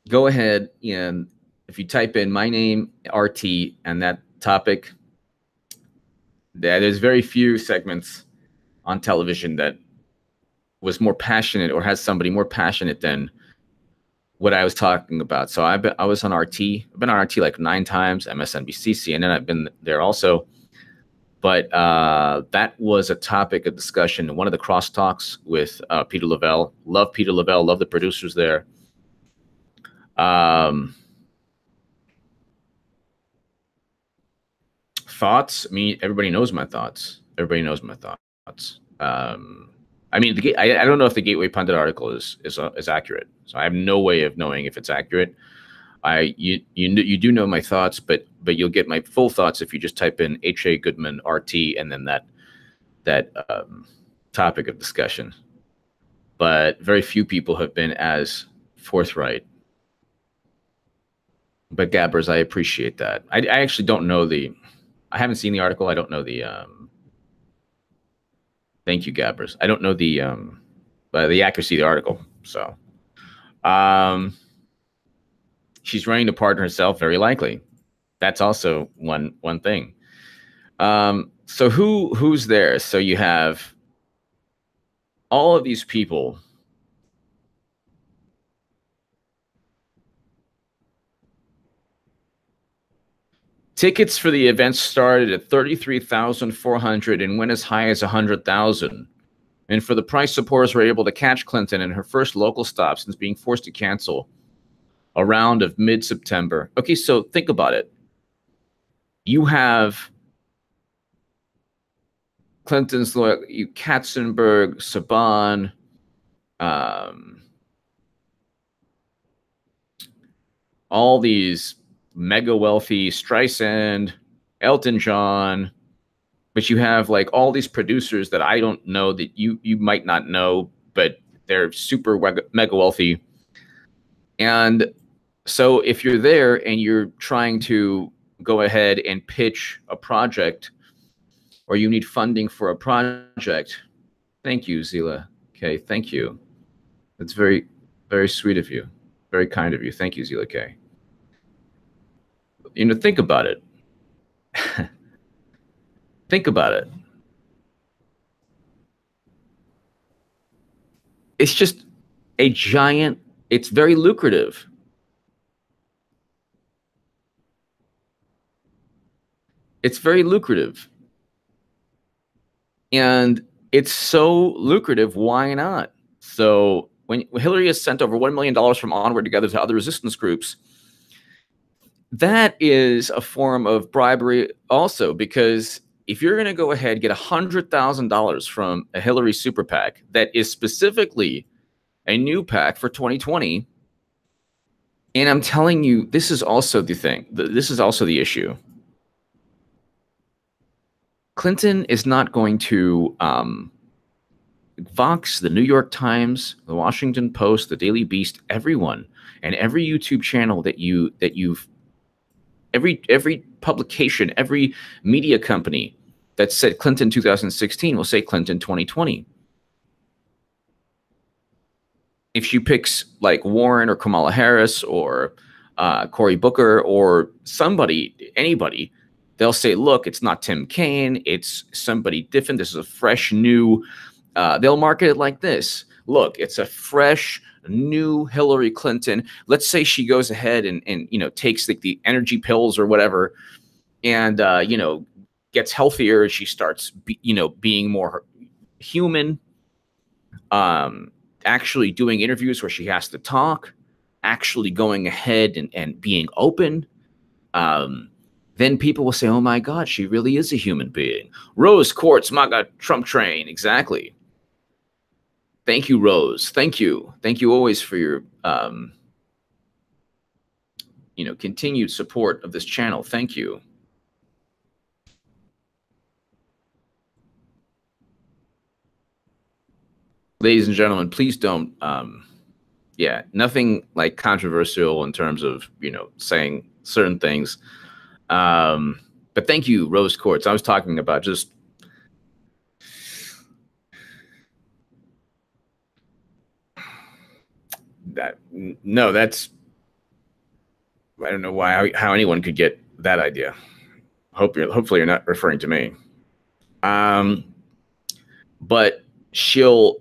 go ahead and if you type in my name, RT, and that topic, there's very few segments on television that was more passionate or has somebody more passionate than what I was talking about. So I was on RT. I've been on RT like 9 times, MSNBC, CNN. I've been there also. But that was a topic of discussion in one of the crosstalks with Peter Lavelle. Love Peter Lavelle. Love the producers there. Thoughts? I mean, everybody knows my thoughts. Everybody knows my thoughts. I mean, I don't know if the Gateway Pundit article is accurate. So I have no way of knowing if it's accurate. You do know my thoughts, but you'll get my full thoughts if you just type in H.A. Goodman RT and then that topic of discussion. But very few people have been as forthright. But Gabbers, I appreciate that. I actually don't know I haven't seen the article. I don't know the thank you, Gabbers. I don't know the accuracy of the article. So she's running to pardon herself, very likely. That's also one thing. So who's there? So you have all of these people. Tickets for the event started at $33,400 and went as high as $100,000. And for the price, supporters were able to catch Clinton in her first local stop since being forced to cancel a round of mid-September. Okay, so think about it. You have Clinton's lawyer, Katzenberg, Saban, all these mega wealthy, Streisand, Elton John, but you have like all these producers that I don't know that you might not know, but they're super mega wealthy. And so if you're there and you're trying to go ahead and pitch a project, or you need funding for a project, thank you, Zila. Okay, thank you. That's very, very sweet of you. Very kind of you. Thank you, Zila K. You know, think about it. Think about it. It's just a giant, it's very lucrative. It's very lucrative. And it's so lucrative, why not? So when Hillary has sent over $1 million from Onward Together to other resistance groups, that is a form of bribery also, because if you're going to go ahead and get $100,000 from a Hillary super PAC that is specifically a new PAC for 2020, and I'm telling you, this is also the thing. This is also the issue. Clinton is not going to Vox, the New York Times, the Washington Post, the Daily Beast, everyone, and every YouTube channel that you've every publication, every media company that said Clinton 2016 will say Clinton 2020. If she picks like Warren or Kamala Harris or Cory Booker or anybody, they'll say, look, it's not Tim Kaine, it's somebody different. This is a fresh, new, they'll market it like this. Look, it's a fresh, new Hillary Clinton. Let's say she goes ahead and takes the energy pills or whatever, and gets healthier. She starts being more human, actually doing interviews where she has to talk, actually going ahead and being open. Then people will say, oh my God, she really is a human being. Rose Quartz, MAGA Trump train. Exactly. Thank you, Rose. Thank you. Thank you always for your, continued support of this channel. Thank you. Ladies and gentlemen, please don't, nothing like controversial in terms of, saying certain things. But thank you, Rose Quartz. I was talking about just that. No, that's, I don't know how anyone could get that idea. Hopefully you're not referring to me. But she'll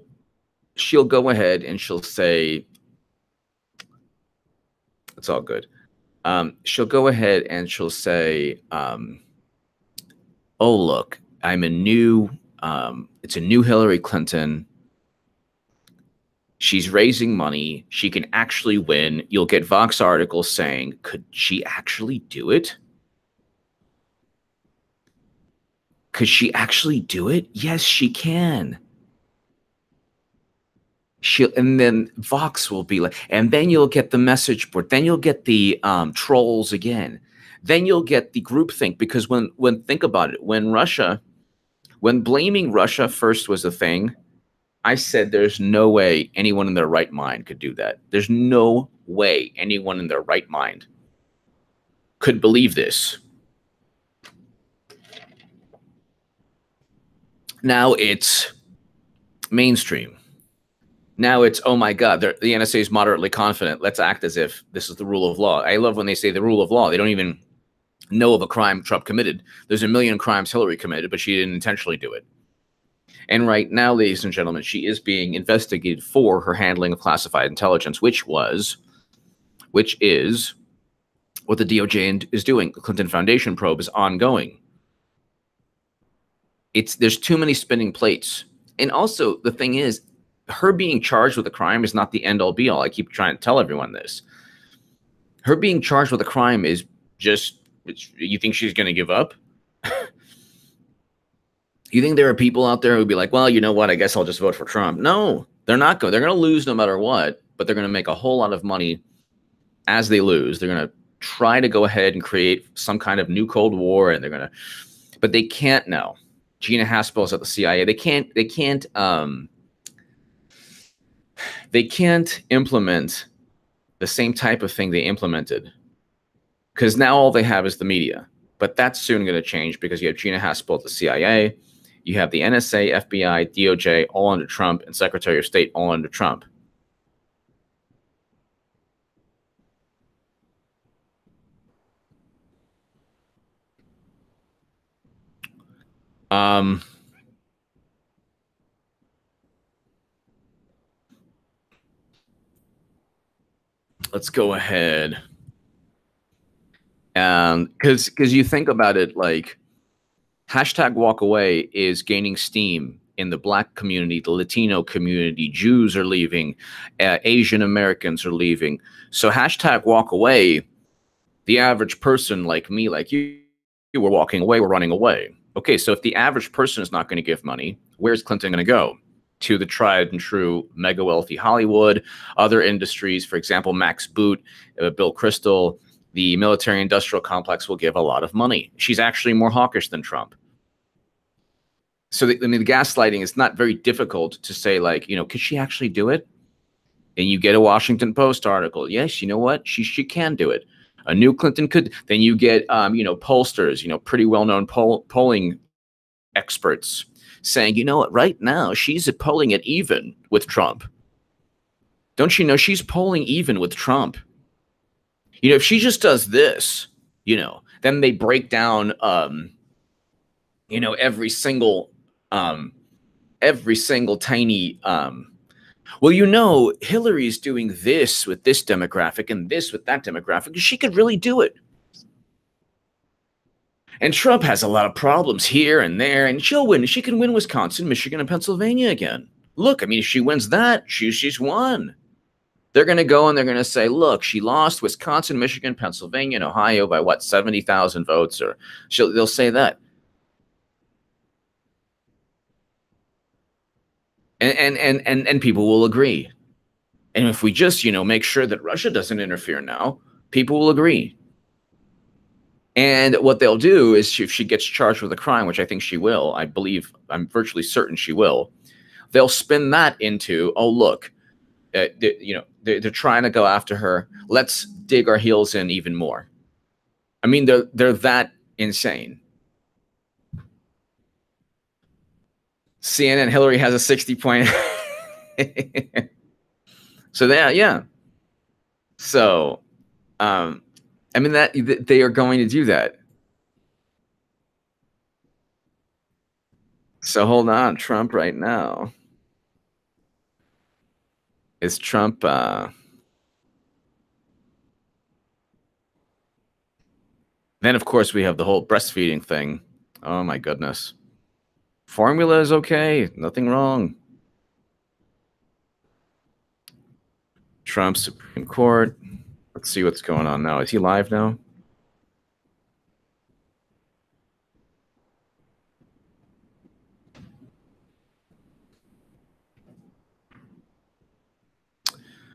go ahead and she'll say, It's all good. She'll go ahead and she'll say, oh, look, I'm a new, it's a new Hillary Clinton. She's raising money. She can actually win. You'll get Vox articles saying, could she actually do it? Could she actually do it? Yes, she can. And then Vox will be like, and then you'll get the message board. Then you'll get the trolls again. Then you'll get the groupthink, because when think about it, when blaming Russia first was a thing, I said there's no way anyone in their right mind could do that. There's no way anyone in their right mind could believe this. Now it's mainstream. Now it's, oh my God, the NSA is moderately confident. Let's act as if this is the rule of law. I love when they say the rule of law. They don't even know of a crime Trump committed. There's a million crimes Hillary committed, but she didn't intentionally do it. And right now, ladies and gentlemen, she is being investigated for her handling of classified intelligence, which is what the DOJ is doing. The Clinton Foundation probe is ongoing. There's too many spinning plates. And also, the thing is, her being charged with a crime is not the end-all be-all. I keep trying to tell everyone this. Her being charged with a crime is just, you think she's going to give up? You think there are people out there who would be like, well, you know what, I guess I'll just vote for Trump. No, they're not going. They're going to lose no matter what, but they're going to make a whole lot of money as they lose. They're going to try to go ahead and create some kind of new Cold War, and they're going to, but they can't now. Gina Haspel's at the CIA. They can't implement the same type of thing they implemented, because now all they have is the media. But that's soon going to change, because you have Gina Haspel at the CIA. You have the NSA, FBI, DOJ, all under Trump, and Secretary of State, all under Trump. Let's go ahead. Because you think about it, like, #WalkAway is gaining steam in the Black community, the Latino community. Jews are leaving, Asian Americans are leaving. So #WalkAway, the average person like me, like you were walking away, we're running away. Okay, so if the average person is not going to give money, where's Clinton going to go? To the tried and true mega wealthy Hollywood, other industries, for example, Max Boot, Bill Kristol. The military industrial complex will give a lot of money. She's actually more hawkish than Trump. So the gaslighting is not very difficult to say, like, you know, could she actually do it? And you get a Washington Post article. Yes, you know what? She can do it. A new Clinton could. Then you get, pollsters, pretty well-known polling experts saying, you know what, right now she's polling it even with Trump. Don't you know she's polling even with Trump? If she just does this, then they break down, every single tiny, Hillary's doing this with this demographic and this with that demographic, because she could really do it. And Trump has a lot of problems here and there, and she'll win. She can win Wisconsin, Michigan, and Pennsylvania again. Look, I mean, if she wins that, she's won. They're going to go and they're going to say, look, she lost Wisconsin, Michigan, Pennsylvania, and Ohio by what, 70,000 votes? Or they'll say that. And people will agree. And if we just, make sure that Russia doesn't interfere now, people will agree. And what they'll do is, if she gets charged with a crime, which I think she will, I'm virtually certain she will, they'll spin that into, oh, look, they're trying to go after her. Let's dig our heels in even more. I mean, they're that insane. CNN, Hillary has a 60-point. So yeah. So, I mean, that they are going to do that. So hold on, Trump right now. Is Trump Then, of course, we have the whole breastfeeding thing. Oh, my goodness. Formula is okay. Nothing wrong. Trump Supreme Court. Let's see what's going on now. Is he live now?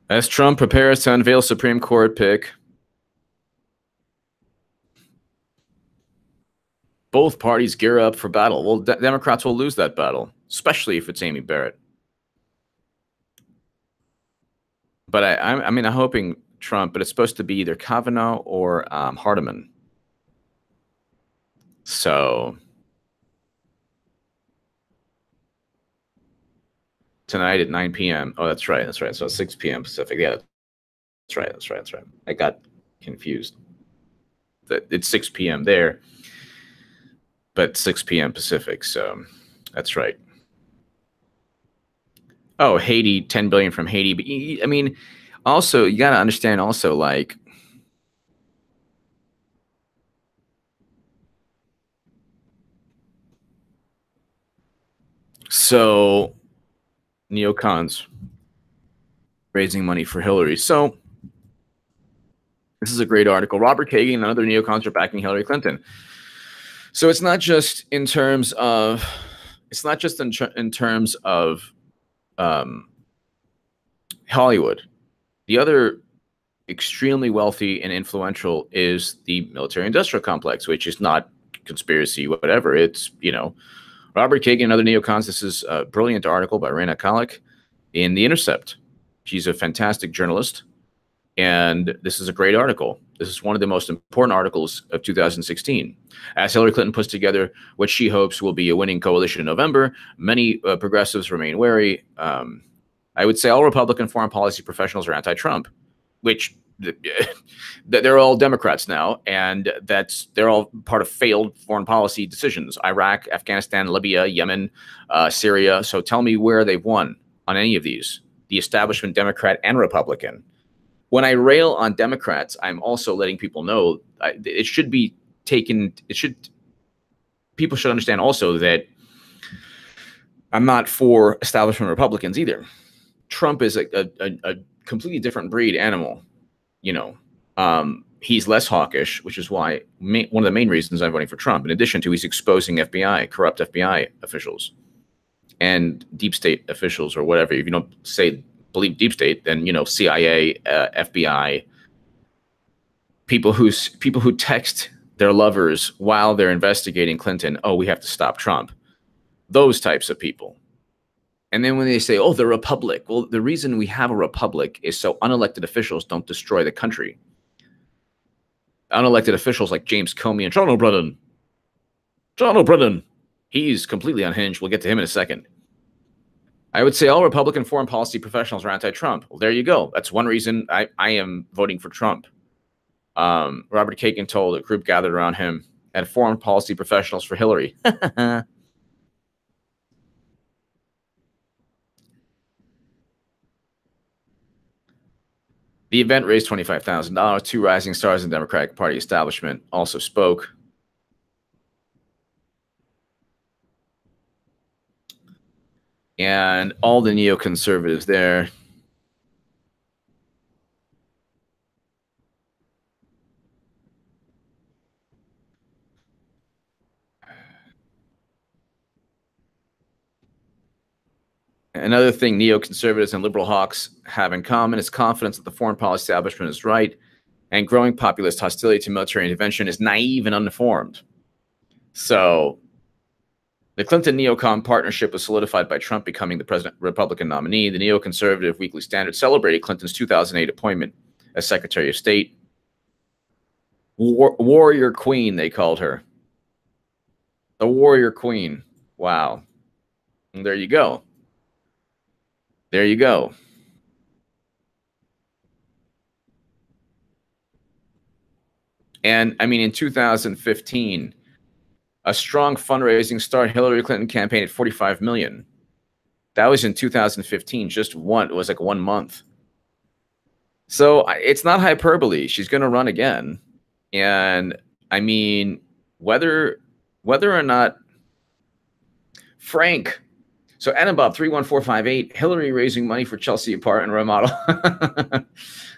As Trump prepares to unveil Supreme Court pick, both parties gear up for battle. Well, Democrats will lose that battle, especially if it's Amy Barrett. But I mean, I'm hoping Trump, but it's supposed to be either Kavanaugh or Hardiman. So tonight at 9 p.m. Oh, that's right. That's right. So 6 p.m. Pacific. Yeah, that's right. That's right. That's right. I got confused. It's 6 p.m. there, but 6 p.m. Pacific. So that's right. Oh, Haiti, 10 billion from Haiti. But I mean, also, you got to understand also, like, so neocons raising money for Hillary. So this is a great article. Robert Kagan and other neocons are backing Hillary Clinton. So it's not just in terms of, in terms of Hollywood. The other extremely wealthy and influential is the military-industrial complex, which is not conspiracy, whatever. It's, you know, Robert Kagan and other neocons. This is a brilliant article by Raina Kalik in The Intercept. She's a fantastic journalist, and this is a great article. This is one of the most important articles of 2016. As Hillary Clinton puts together what she hopes will be a winning coalition in November, many progressives remain wary. I would say all Republican foreign policy professionals are anti-Trump, which they're all Democrats now, and they're all part of failed foreign policy decisions. Iraq, Afghanistan, Libya, Yemen, Syria. So tell me where they've won on any of these, the establishment Democrat and Republican. When I rail on Democrats, I'm also letting people know it should be taken. People should understand also that I'm not for establishment Republicans either. Trump is a completely different breed animal. You know, he's less hawkish, which is why one of the main reasons I'm voting for Trump. In addition to, he's exposing FBI, corrupt FBI officials and deep state officials or whatever. If you don't believe deep state, then, you know, CIA, FBI, people who text their lovers while they're investigating Clinton. Oh, we have to stop Trump. Those types of people. And then when they say, oh, the republic, well, the reason we have a republic is so unelected officials don't destroy the country. Unelected officials like James Comey and John O'Brien. John O'Brien, he's completely unhinged. We'll get to him in a second. I would say all Republican foreign policy professionals are anti-Trump. Well, there you go. That's one reason I am voting for Trump. Robert Kagan told a group gathered around him and foreign policy professionals for Hillary. The event raised $25,000. Two rising stars in the Democratic Party establishment also spoke. And all the neoconservatives there. Another thing neoconservatives and liberal hawks have in common is confidence that the foreign policy establishment is right, and growing populist hostility to military intervention is naive and uninformed. So the Clinton neocon partnership was solidified by Trump becoming the president Republican nominee. The neoconservative Weekly Standard celebrated Clinton's 2008 appointment as Secretary of State. Warrior Queen, they called her. The Warrior Queen. Wow. And there you go. There you go. And I mean, in 2015, a strong fundraising start. Hillary Clinton campaign at $45 million. That was in 2015. It was like 1 month. So it's not hyperbole. She's going to run again. And I mean, whether or not Frank. So Adam Bob 31458, Hillary raising money for Chelsea apartment remodel.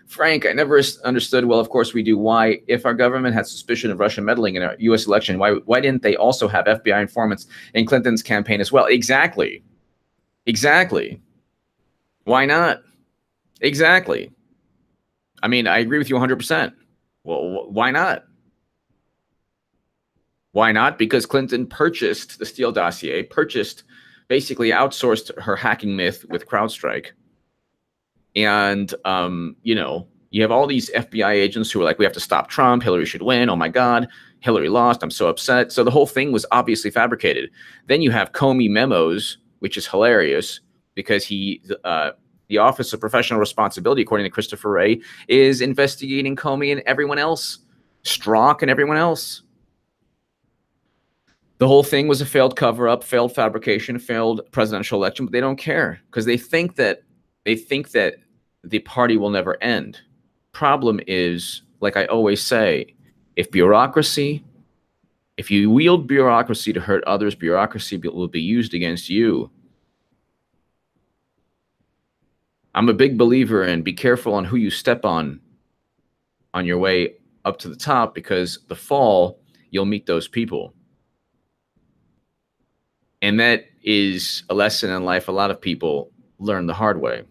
Frank, I never understood. Well, of course we do. Why, if our government had suspicion of Russian meddling in our U.S. election, why didn't they also have FBI informants in Clinton's campaign as well? Exactly. Exactly. Why not? Exactly. I mean, I agree with you 100%. Well, why not? Why not? Because Clinton purchased the Steele dossier, basically outsourced her hacking myth with CrowdStrike. And, you know, you have all these FBI agents who are like, we have to stop Trump. Hillary should win. Oh, my God. Hillary lost. I'm so upset. So the whole thing was obviously fabricated. Then you have Comey memos, which is hilarious because the Office of Professional Responsibility, according to Christopher Wray, is investigating Comey and everyone else, Strzok and everyone else. The whole thing was a failed cover-up, failed fabrication, failed presidential election, but they don't care because they think that the party will never end. Problem is, like I always say, if you wield bureaucracy to hurt others, bureaucracy will be used against you. I'm a big believer in be careful on who you step on your way up to the top, because the fall, you'll meet those people. And that is a lesson in life a lot of people learn the hard way.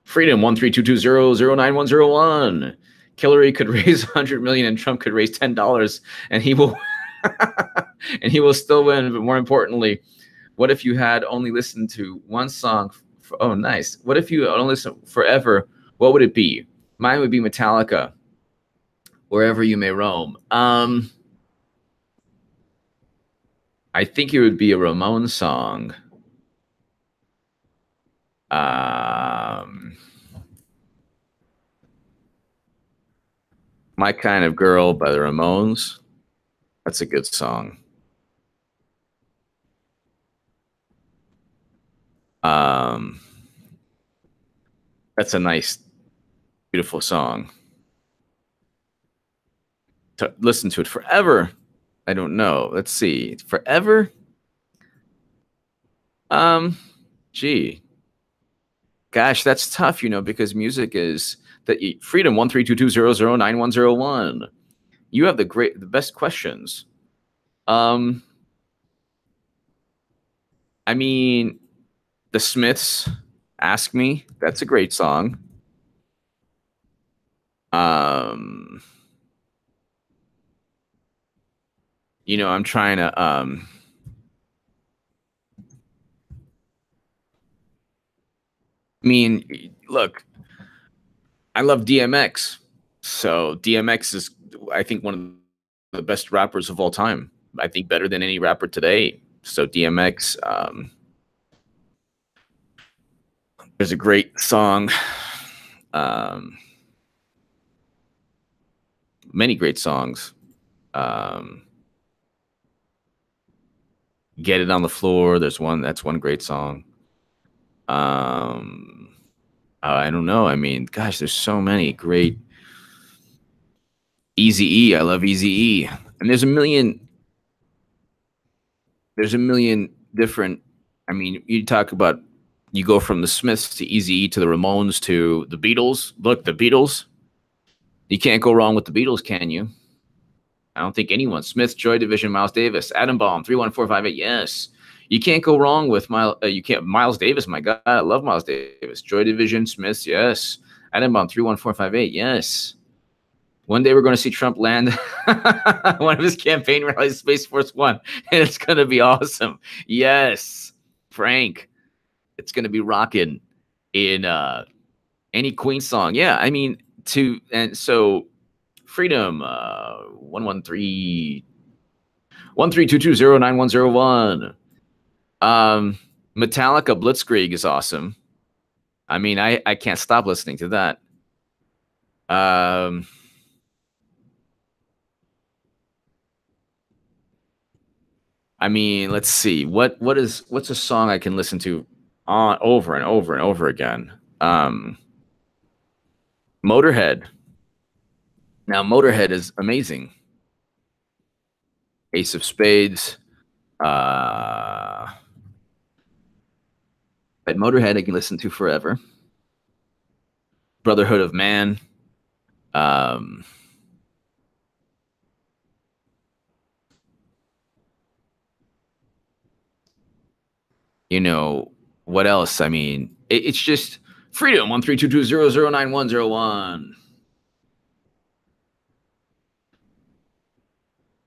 Freedom 132200901. Hillary could raise 100 million and Trump could raise $10 and he will and he will still win. But more importantly, what if you had only listened to one song? Oh, nice. What if you only listen forever? What would it be? Mine would be Metallica, Wherever You May Roam. I think it would be a Ramones song. My Kind of Girl by the Ramones. That's a good song. That's a nice, beautiful song. To listen to it forever. I don't know. Let's see. Forever? Gee. Gosh, that's tough, you know, because music is that Freedom 13220091001. You have the best questions. I mean, the Smiths, Ask Me. That's a great song. You know, I'm trying to I mean, look, I love DMX. So DMX is, I think, one of the best rappers of all time. I think better than any rapper today. So DMX, there's a great song. Many great songs. Get It on the Floor. That's one great song. I don't know. I mean, gosh, there's so many great. Eazy-E. I love Eazy-E. And there's a million different. I mean, you talk about, you go from the Smiths to Eazy-E to the Ramones to the Beatles. Look, the Beatles. You can't go wrong with the Beatles, can you? I don't think anyone. Smith, Joy Division, Miles Davis, Adam Baum, 31458. Yes, you can't go wrong with Miles Davis. My God, I love Miles Davis. Joy Division, Smiths. Yes, Adam Baum, 31458. Yes. One day we're going to see Trump land one of his campaign rallies, Space Force One, and it's going to be awesome. Yes, Frank, it's going to be rocking in any Queen song. Yeah, I mean, and so. Freedom 113-132209101. Metallica Blitzkrieg is awesome. I mean, I can't stop listening to that. I mean, let's see. What's a song I can listen to over and over and over again? Motorhead. Now, Motorhead is amazing. Ace of Spades. But Motorhead I can listen to forever. Brotherhood of Man. You know, what else? I mean, it's just Freedom 13220091001.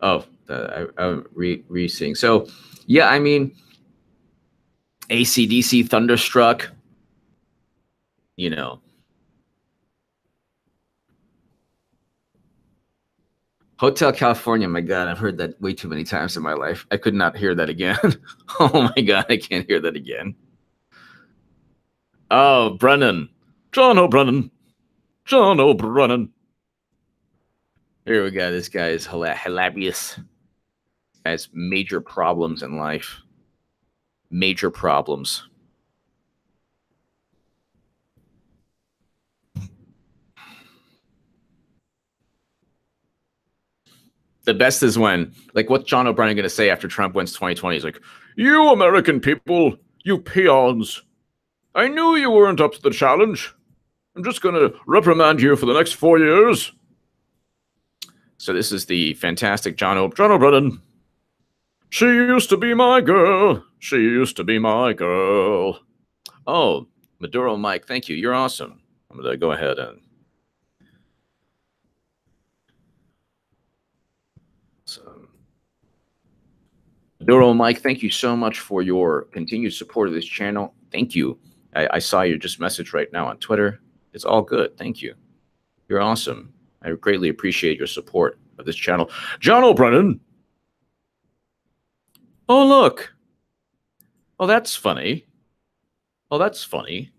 Oh, I'm re-seeing. So, yeah, I mean, AC/DC, Thunderstruck, you know. Hotel California, my God, I've heard that way too many times in my life. I could not hear that again. Oh my God, I can't hear that again. Oh, Brennan. John O'Brennan. John O'Brennan. Here we go. This guy is hilarious. Has major problems in life. Major problems. The best is when, like, what's John O'Brien going to say after Trump wins 2020? He's like, "You American people, you peons, I knew you weren't up to the challenge. I'm just going to reprimand you for the next 4 years." So this is the fantastic John O'Brien. She used to be my girl. She used to be my girl. Oh, Maduro Mike, thank you. You're awesome. I'm going to go ahead and... Maduro Mike, thank you so much for your continued support of this channel. Thank you. I saw your just message right now on Twitter. It's all good. Thank you. You're awesome. I greatly appreciate your support of this channel. John O'Brien. Oh, look. Oh, that's funny. Oh, that's funny.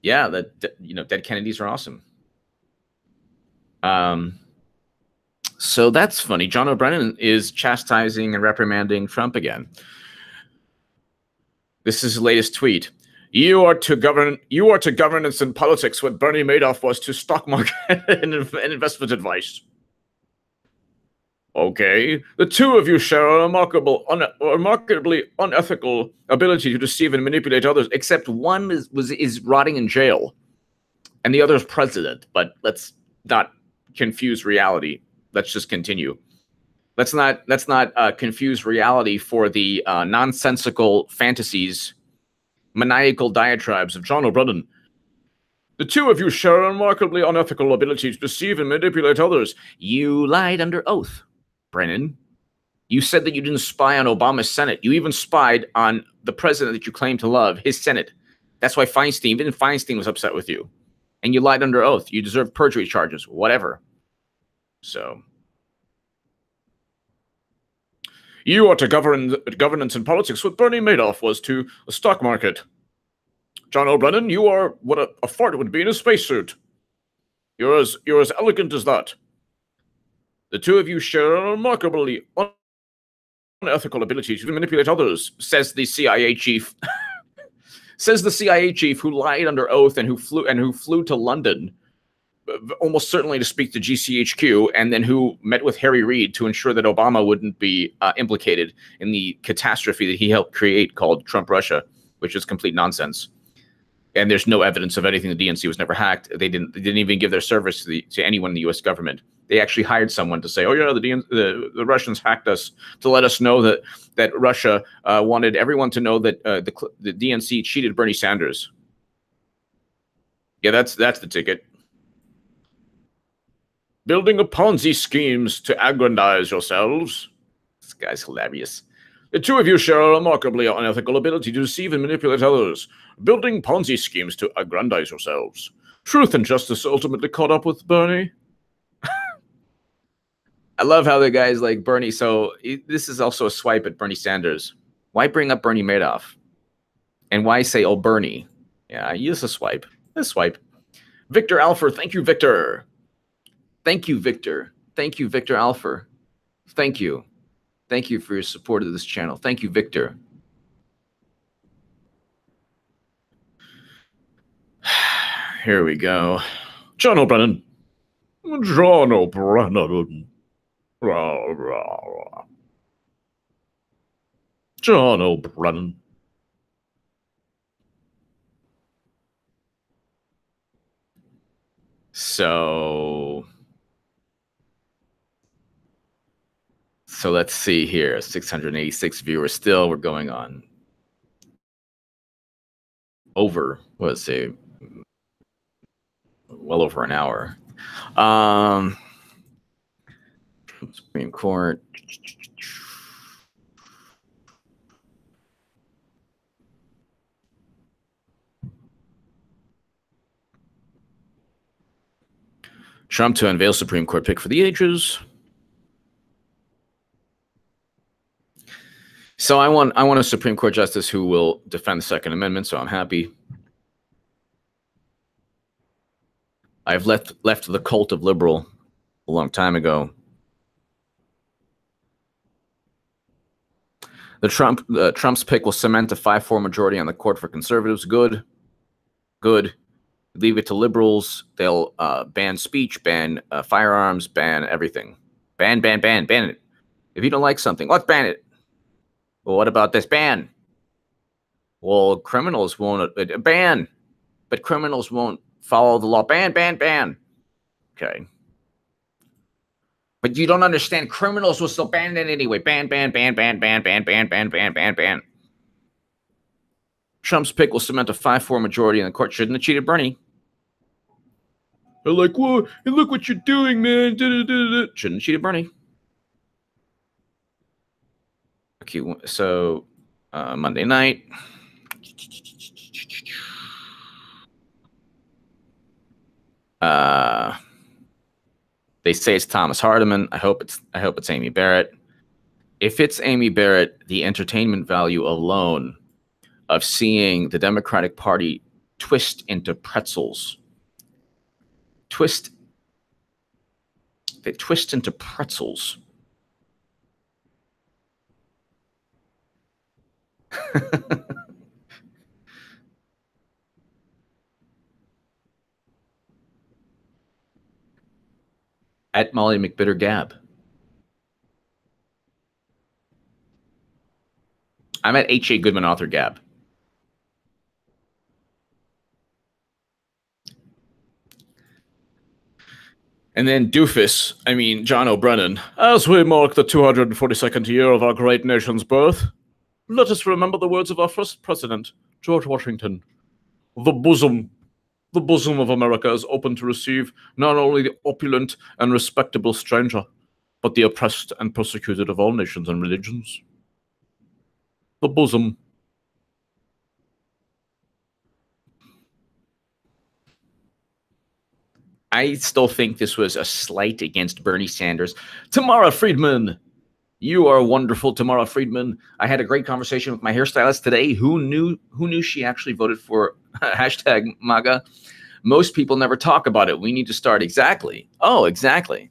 Yeah, dead Kennedys are awesome. So that's funny. John O'Brien is chastising and reprimanding Trump again. This is his latest tweet. You are to governance and politics what Bernie Madoff was to stock market and investment advice. Okay, the two of you share a remarkably unethical ability to deceive and manipulate others, except one is rotting in jail, and the other is president. But let's not confuse reality. Let's just continue. Let's not confuse reality for the nonsensical fantasies, maniacal diatribes of John O'Brien. The two of you share a remarkably unethical ability to deceive and manipulate others. You lied under oath, Brennan. You said that you didn't spy on Obama's Senate. You even spied on the president that you claim to love, his Senate. That's why even Feinstein was upset with you. And you lied under oath. You deserve perjury charges, whatever. So, you are to governance and politics what Bernie Madoff was to the stock market. John O'Brien, you are what a fart would be in a spacesuit. You're as elegant as that. The two of you share a remarkably unethical ability to manipulate others, says the CIA chief. Says the CIA chief who lied under oath and who flew to London, almost certainly to speak to GCHQ, and then who met with Harry Reid to ensure that Obama wouldn't be implicated in the catastrophe that he helped create called Trump Russia, which is complete nonsense. And there's no evidence of anything. The DNC was never hacked. They didn't even give their service to anyone in the U.S. government. They actually hired someone to say, "Oh yeah, the Russians hacked us to let us know that Russia wanted everyone to know that the DNC cheated Bernie Sanders." Yeah, that's the ticket. Building a Ponzi schemes to aggrandize yourselves. This guy's hilarious. The two of you share a remarkably unethical ability to deceive and manipulate others, building Ponzi schemes to aggrandize yourselves. Truth and justice ultimately caught up with Bernie. I love how the guy's like Bernie. So this is also a swipe at Bernie Sanders. Why bring up Bernie Madoff? And why say, oh, Bernie? Yeah, use a swipe. A swipe. Victor Alfer. Thank you, Victor. Thank you, Victor. Thank you, Victor Alfer. Thank you. Thank you for your support of this channel. Thank you, Victor. Here we go. John O'Brien. John O'Brien. John O'Brien. So let's see here. 686 viewers still. We're going on over, let's say, well over an hour. Supreme Court. Trump to unveil Supreme Court pick for the ages. So I want a Supreme Court justice who will defend the Second Amendment, so I'm happy. I've left the cult of liberal a long time ago. Trump's pick will cement a 5-4 majority on the court for conservatives. Good. Leave it to liberals. They'll ban speech, ban firearms, ban everything. Ban it. If you don't like something, let's ban it. Well, what about this ban? Well, criminals won't ban, but criminals won't follow the law. Ban. Okay. But you don't understand. Criminals will still ban it anyway. Ban. Trump's pick will cement a 5-4 majority in the court. Shouldn't have cheated Bernie. They're like, whoa, and look what you're doing, man. Shouldn't have cheated Bernie. Okay, so Monday night. They say it's Thomas Hardiman. I hope it's Amy Barrett. If it's Amy Barrett, the entertainment value alone of seeing the Democratic Party twist into pretzels. They twist into pretzels. At Molly McBitter Gab. I'm at H.A. Goodman author Gab. And then Doofus, I mean John O'Brien. As we mark the 242nd year of our great nation's birth, let us remember the words of our first president, George Washington. The bosom of America is open to receive not only the opulent and respectable stranger, but the oppressed and persecuted of all nations and religions. The bosom. I still think this was a slight against Bernie Sanders. Tamara Friedman. You are wonderful, Tamara Friedman. I had a great conversation with my hairstylist today. Who knew she actually voted for hashtag MAGA? Most people never talk about it. We need to start. Exactly. Oh, exactly.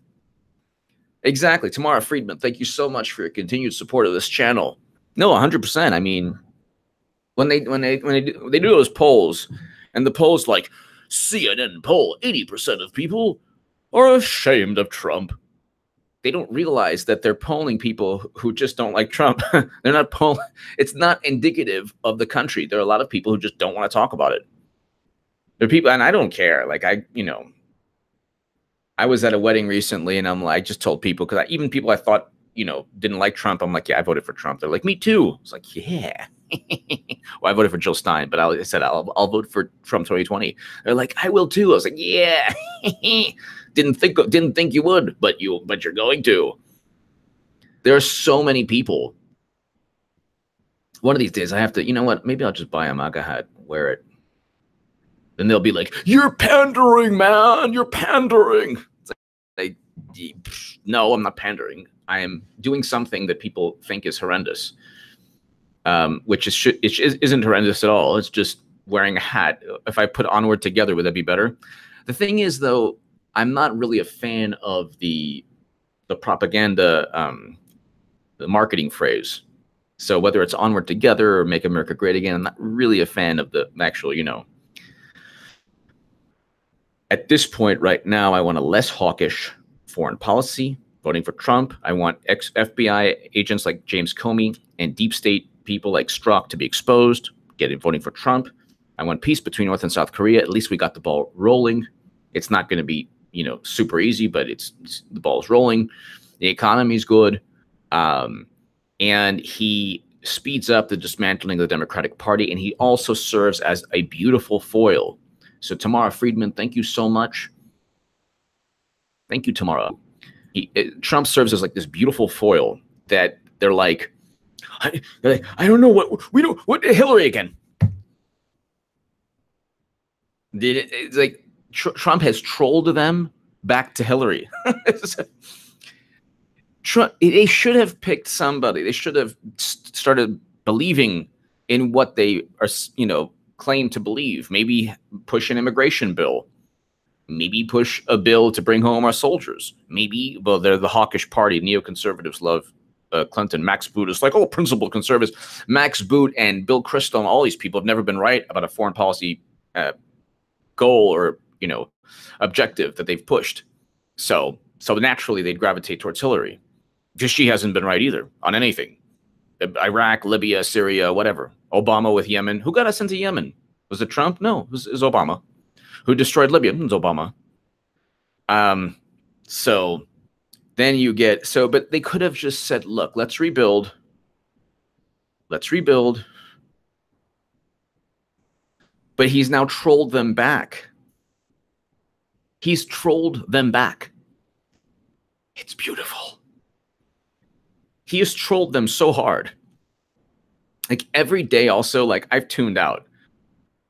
Exactly. Tamara Friedman, thank you so much for your continued support of this channel. No, 100%. I mean, when they do those polls, and the polls like CNN poll, 80% of people are ashamed of Trump. They don't realize that they're polling people who just don't like Trump. They're not polling. It's not indicative of the country. There are a lot of people who just don't want to talk about it. There are people, and I don't care. Like I was at a wedding recently, and I just told people, because even people I thought, didn't like Trump, I'm like, yeah, I voted for Trump. They're like, me too. It's like, yeah. Well, I voted for Jill Stein, but I said I'll vote for Trump 2020. They're like, I will too. I was like, yeah. Didn't think you would, but you're going to. There are so many people. One of these days, I have to. You know what? Maybe I'll just buy a MAGA hat, wear it. Then they'll be like, "You're pandering, man. You're pandering." It's like, no, I'm not pandering. I am doing something that people think is horrendous, which isn't horrendous at all. It's just wearing a hat. If I put Onward together, would that be better? The thing is, though, I'm not really a fan of the propaganda, the marketing phrase. So whether it's Onward Together or Make America Great Again, I'm not really a fan of the actual, At this point right now, I want a less hawkish foreign policy, voting for Trump. I want ex-FBI agents like James Comey and deep state people like Strzok to be exposed, voting for Trump. I want peace between North and South Korea. At least we got the ball rolling. It's not going to be, super easy, but the ball's rolling. The economy's good. And he speeds up the dismantling of the Democratic Party, and he also serves as a beautiful foil. So Tamara Friedman, thank you so much. Thank you, Tamara. Trump serves as like this beautiful foil that they're like, I don't know what Hillary again. It's like Trump has trolled them back to Hillary. Trump, they should have picked somebody. They should have started believing in what they are, claim to believe. Maybe push an immigration bill. Maybe push a bill to bring home our soldiers. Maybe, well, they're the hawkish party. Neoconservatives love Clinton. Max Boot is like, oh, principled conservatives. Max Boot and Bill Kristol and all these people have never been right about a foreign policy goal or, objective that they've pushed. So naturally they'd gravitate towards Hillary because she hasn't been right either on anything. Iraq, Libya, Syria, whatever. Obama with Yemen. Who got us into Yemen? Was it Trump? No, it was Obama. Who destroyed Libya? It was Obama. So then you get, but they could have just said, look, let's rebuild. Let's rebuild. But he's now trolled them back. He's trolled them back. It's beautiful. He has trolled them so hard. Like every day also, like I've tuned out.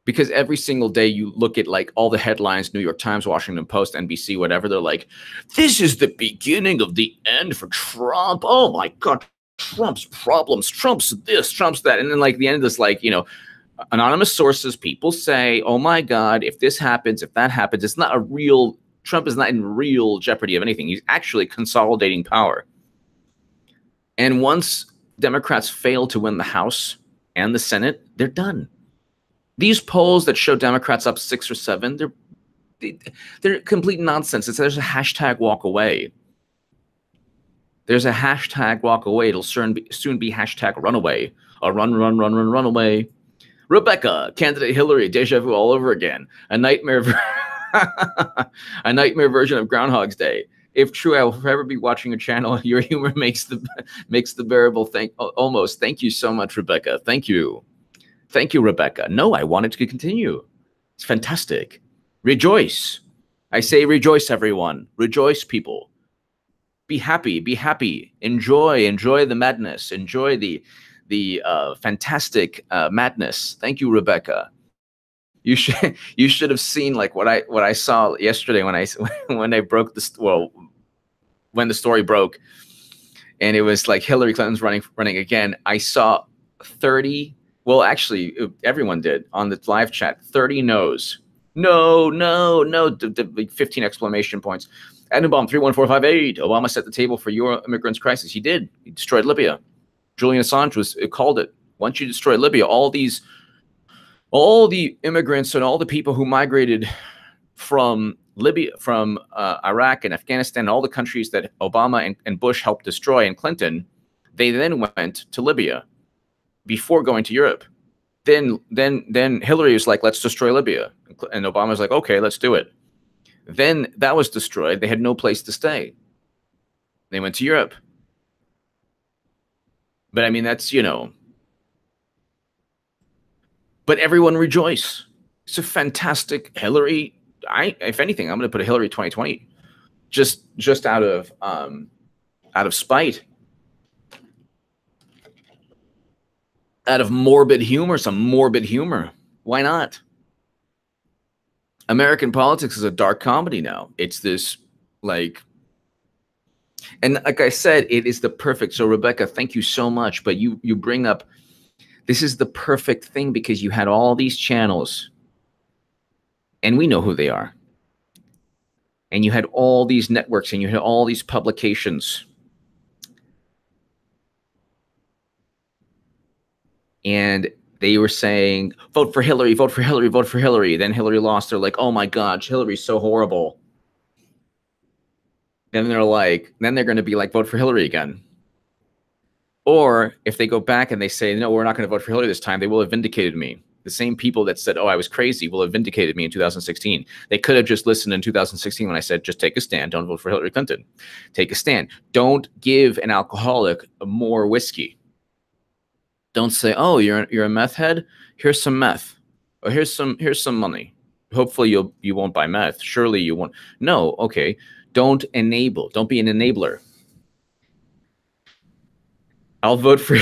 Because every single day you look at like all the headlines, New York Times, Washington Post, NBC, whatever, they're like, this is the beginning of the end for Trump. Oh my God, Trump's problems, Trump's this, Trump's that. And then like the end of this, like, anonymous sources, people say, oh my God, if this happens, if that happens, it's not a real, Trump is not in real jeopardy of anything. He's actually consolidating power. And once Democrats fail to win the House and the Senate, they're done. These polls that show Democrats up 6 or 7, they're complete nonsense. There's a hashtag walk away. There's a hashtag walk away. It'll soon be hashtag runaway. A run away. Rebecca, candidate Hillary, deja vu all over again. A nightmare version of Groundhog's Day. If true, I will forever be watching your channel. Your humor makes the bearable thing almost. Thank you so much, Rebecca. Thank you. Thank you, Rebecca. No, I wanted to continue. It's fantastic. Rejoice. I say rejoice, everyone. Rejoice, people. Be happy. Be happy. Enjoy the madness. Enjoy the fantastic madness. Thank you, Rebecca. You should have seen like what I saw yesterday when I broke when the story broke, and it was like Hillary Clinton's running again. I saw 30. Well, actually, everyone did on the live chat. 30 no's. No. 15 exclamation points. Adenbaum 31458. Obama set the table for your immigrants crisis. He did. He destroyed Libya. Julian Assange called it. Once you destroy Libya, all the immigrants and all the people who migrated from Libya, from Iraq and Afghanistan, all the countries that Obama and Bush helped destroy, and Clinton, they then went to Libya before going to Europe. Then Hillary was like, let's destroy Libya. And Obama was like, okay, let's do it. Then that was destroyed. They had no place to stay. They went to Europe. But I mean, that's, but everyone rejoice. It's a fantastic Hillary. If anything, I'm going to put a Hillary 2020 just out of spite. Out of morbid humor, some morbid humor. Why not? American politics is a dark comedy now. It's this like, and like I said, it is the perfect. So Rebecca, thank you so much. But you bring up, this is the perfect thing because you had all these channels and we know who they are. And you had all these networks and you had all these publications. And They were saying, vote for Hillary, vote for Hillary, vote for Hillary. Then Hillary lost. They're like, oh my God, Hillary's so horrible. Then they're like, then they're going to be like, vote for Hillary again. Or if they go back and they say, no, we're not going to vote for Hillary this time, they will have vindicated me. The same people that said, oh, I was crazy will have vindicated me in 2016. They could have just listened in 2016 when I said, just take a stand. Don't vote for Hillary Clinton. Take a stand. Don't give an alcoholic more whiskey. Don't say, oh, you're a meth head? Here's some meth. Or here's some money. Hopefully you won't buy meth. Surely you won't. No, okay. Don't enable. Don't be an enabler. I'll vote for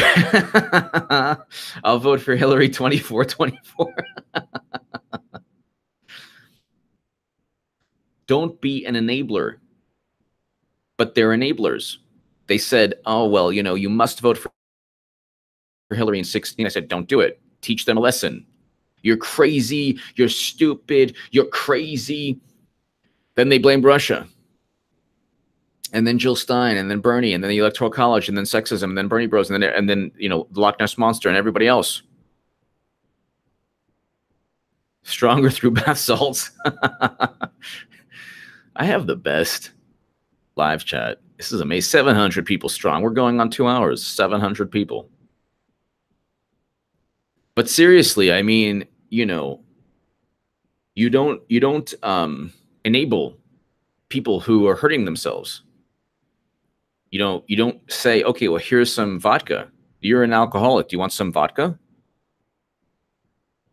I'll vote for Hillary 2424. Don't be an enabler. But they're enablers. They said, oh, well, you know, you must vote for Hillary in 2016. I said, don't do it. Teach them a lesson. You're crazy. You're stupid. You're crazy. Then they blamed Russia. And then Jill Stein, and then Bernie, and then the Electoral College, and then sexism, and then Bernie Bros, and then you know, the Loch Ness Monster and everybody else. Stronger through bath salts. I have the best live chat. This is amazing. 700 people strong. We're going on 2 hours. 700 people. But seriously, I mean, you know, you don't enable people who are hurting themselves. You don't say, okay, well, here's some vodka. You're an alcoholic. Do you want some vodka?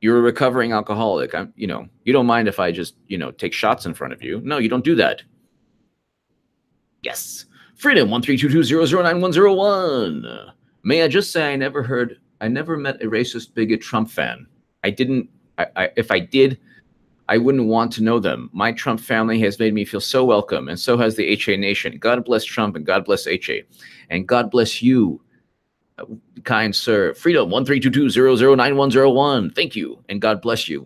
You're a recovering alcoholic. You know, you don't mind if I just, you know, take shots in front of you. No, you don't do that. Yes. Freedom 13220091001. May I just say I never met a racist bigot Trump fan. If I did, I wouldn't want to know them. My Trump family has made me feel so welcome, and so has the HA Nation. God bless Trump, and God bless HA. And God bless you, kind sir. Freedom 13220091001. Thank you, and God bless you.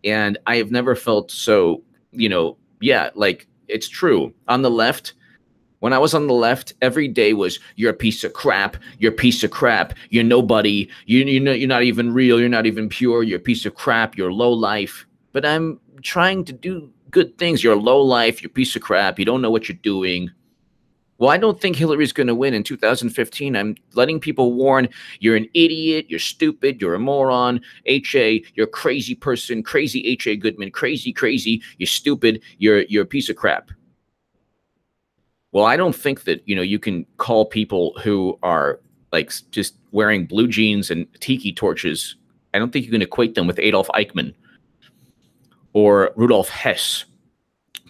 And I have never felt so, you know, yeah, like, it's true. On the left, when I was on the left, every day was, you're a piece of crap, you're a piece of crap, you're nobody, you're not even real, you're not even pure, you're a piece of crap, you're low life. But I'm trying to do good things. You're low life, you're a piece of crap, you don't know what you're doing. Well, I don't think Hillary's going to win in 2015. I'm letting people warn, you're an idiot, you're stupid, you're a moron, HA, you're a crazy person, crazy HA Goodman, crazy, you're stupid, you're a piece of crap. Well, I don't think that, you know, you can call people who are like just wearing blue jeans and tiki torches. I don't think you can equate them with Adolf Eichmann or Rudolf Hess,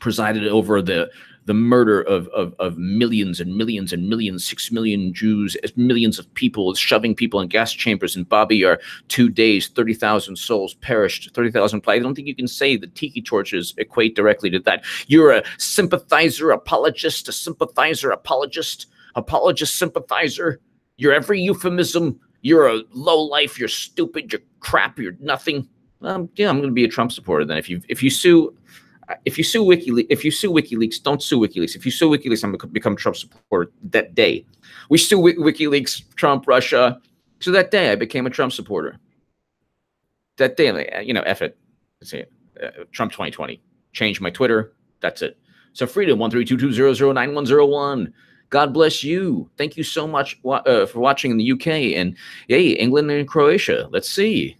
presided over the murder of millions and millions and millions, 6 million Jews, millions of people, shoving people in gas chambers in Babi Yar. 2 days, 30,000 souls perished, 30,000. I don't think you can say the tiki torches equate directly to that. You're a sympathizer, apologist, a sympathizer, apologist, sympathizer. You're every euphemism. You're a low life. You're stupid. You're crap. You're nothing. Yeah, I'm going to be a Trump supporter then. If you sue WikiLeaks, don't sue WikiLeaks. If you sue WikiLeaks, I'm going to become Trump supporter that day. We sue WikiLeaks, Trump, Russia. So that day, I became a Trump supporter. That day, you know, F it. Let's see, Trump 2020. Change my Twitter. That's it. So Freedom 13220091001. God bless you. Thank you so much for watching in the UK and yay, England and Croatia. Let's see.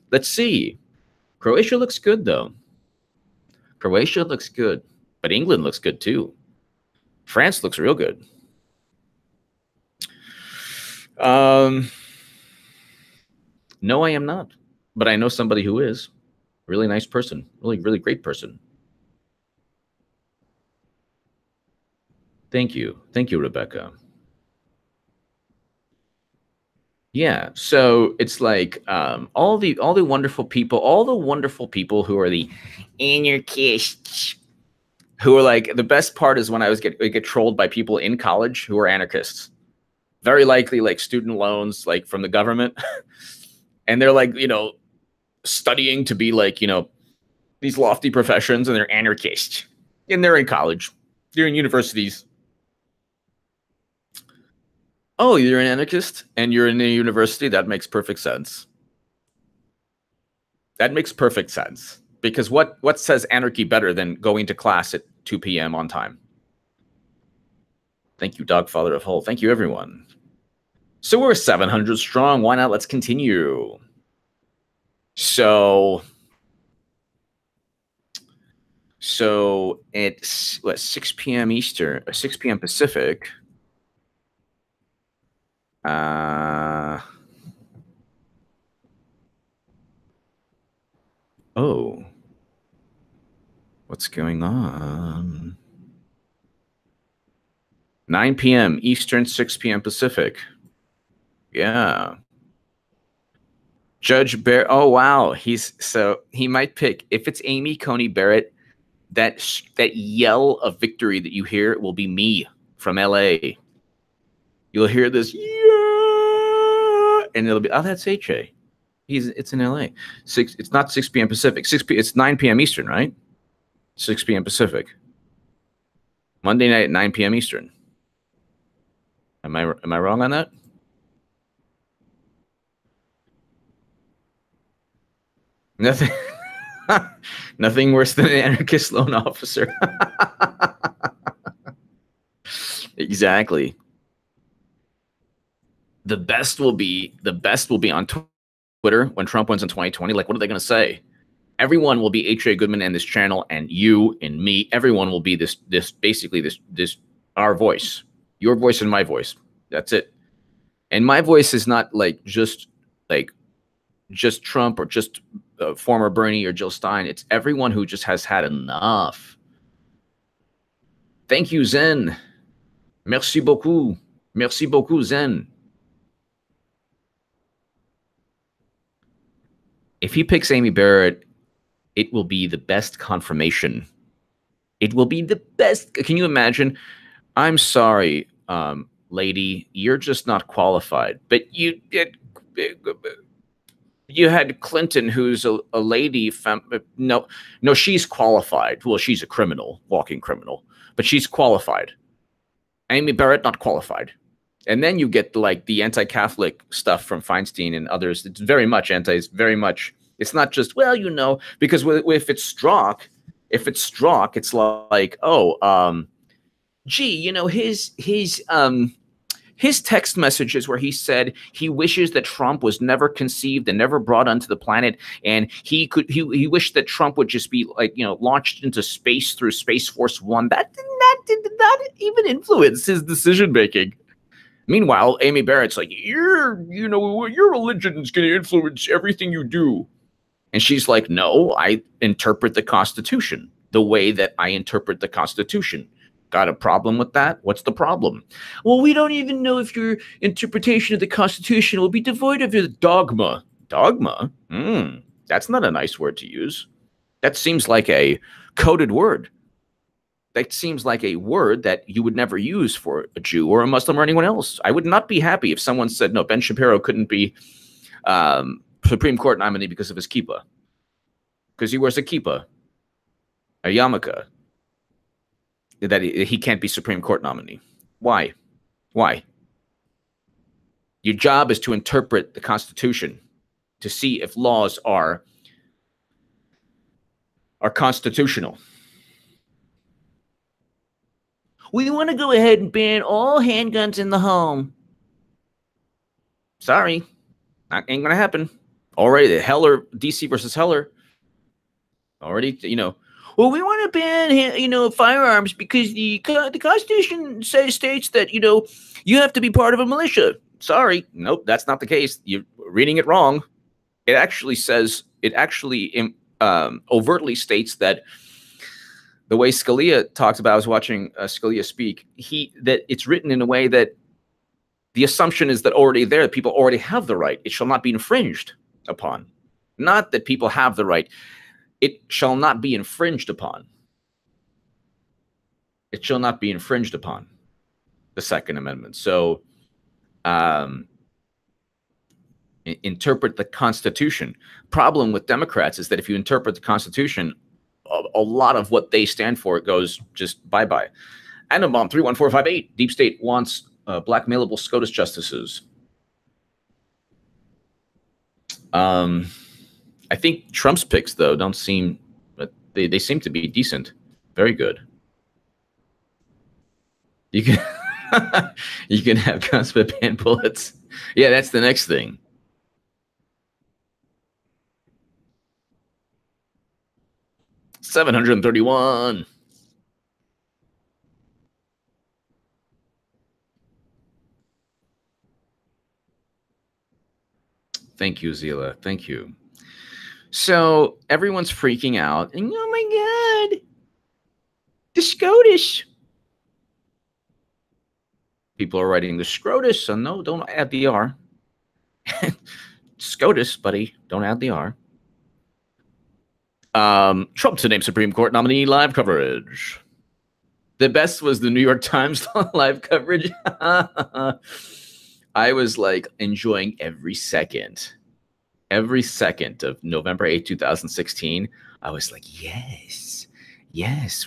Croatia looks good though. Croatia looks good, but England looks good too. France looks real good. No, I am not, but I know somebody who is. Really nice person, really great person. Thank you, Rebecca. Yeah, so it's like all the wonderful people, who are the anarchists, who are like, the best part is when I get trolled by people in college who are anarchists, very likely like student loans, like from the government, and they're like, you know, studying to be like, you know, these lofty professions, and they're anarchists, and they're in college, they're in universities. Oh, you're an anarchist and you're in a university? That makes perfect sense. That makes perfect sense. Because what says anarchy better than going to class at 2 p.m. on time? Thank you, Dogfather of Hull. Thank you, everyone. So we're 700 strong. Why not? Let's continue. So it's what, 6 p.m. Eastern, or 6 p.m. Pacific. Oh, what's going on? 9 p.m. Eastern, 6 p.m. Pacific. Yeah. Judge Barrett. Oh, wow. He might pick, if it's Amy Coney Barrett, that yell of victory that you hear will be me from LA. You'll hear this, yeah, and it'll be, oh, that's HA. It's in LA. It's not 6 p.m. Pacific. It's 9 p.m. Eastern, right? 6 p.m. Pacific. Monday night at 9 p.m. Eastern. Am I wrong on that? Nothing. Nothing worse than an anarchist loan officer. Exactly. The best will be on Twitter when Trump wins in 2020. Like, what are they going to say? Everyone will be H.A. Goodman and this channel, and you and me. Everyone will be this basically this our voice, your voice and my voice. That's it. And my voice is not like just Trump or just former Bernie or Jill Stein. It's everyone who just has had enough. Thank you, Zen. Merci beaucoup. Merci beaucoup, Zen. If he picks Amy Barrett, it will be the best confirmation. It will be the best. Can you imagine? I'm sorry, lady, you're just not qualified. But you had Clinton, who's a lady. No, she's qualified. Well, she's a criminal, walking criminal, but she's qualified. Amy Barrett, not qualified. And then you get the anti-Catholic stuff from Feinstein and others. It's very much it's not just, well, because if it's Strzok, it's like, oh, gee, his text messages where he said he wishes that Trump was never conceived and never brought onto the planet, and he wished that Trump would just be launched into space through Space Force One. That did not even influence his decision making. Meanwhile, Amy Barrett's like, your religion is going to influence everything you do. And she's like, no, I interpret the Constitution the way that I interpret the Constitution. Got a problem with that? What's the problem? Well, we don't even know if your interpretation of the Constitution will be devoid of the dogma. Dogma? That's not a nice word to use. That seems like a coded word. That seems like a word that you would never use for a Jew or a Muslim or anyone else. I would not be happy if someone said, no, Ben Shapiro couldn't be Supreme Court nominee because of his kippah. Because he wears a kippah, a yarmulke, that he can't be Supreme Court nominee. Why? Why? Your job is to interpret the Constitution to see if laws are constitutional. We want to go ahead and ban all handguns in the home. Sorry, ain't going to happen. Already, the Heller, DC versus Heller. Already, well, we want to ban, firearms because the Constitution states that, you have to be part of a militia. Sorry. Nope, that's not the case. You're reading it wrong. It actually overtly states that the way Scalia talks about, I was watching Scalia speak, that it's written in a way that the assumption is that already there, people already have the right. It shall not be infringed upon. Not that people have the right. It shall not be infringed upon. It shall not be infringed upon, the Second Amendment. So interpret the Constitution. Problem with Democrats is that if you interpret the Constitution, a lot of what they stand for goes just bye-bye. Atom Bomb 31458. Deep State wants blackmailable SCOTUS justices. I think Trump's picks, though, don't seem, but they seem to be decent. Very good. You can you can have guns with and bullets. Yeah, that's the next thing. $731. Thank you, Zila. Thank you. So everyone's freaking out. And, oh my God, the SCOTUS. People are writing the SCOTUS, so no, don't add the R. SCOTUS, buddy, don't add the R. Trump to name Supreme Court nominee live coverage. The best was the New York Times live coverage. I was like enjoying every second of November 8, 2016. I was like, yes,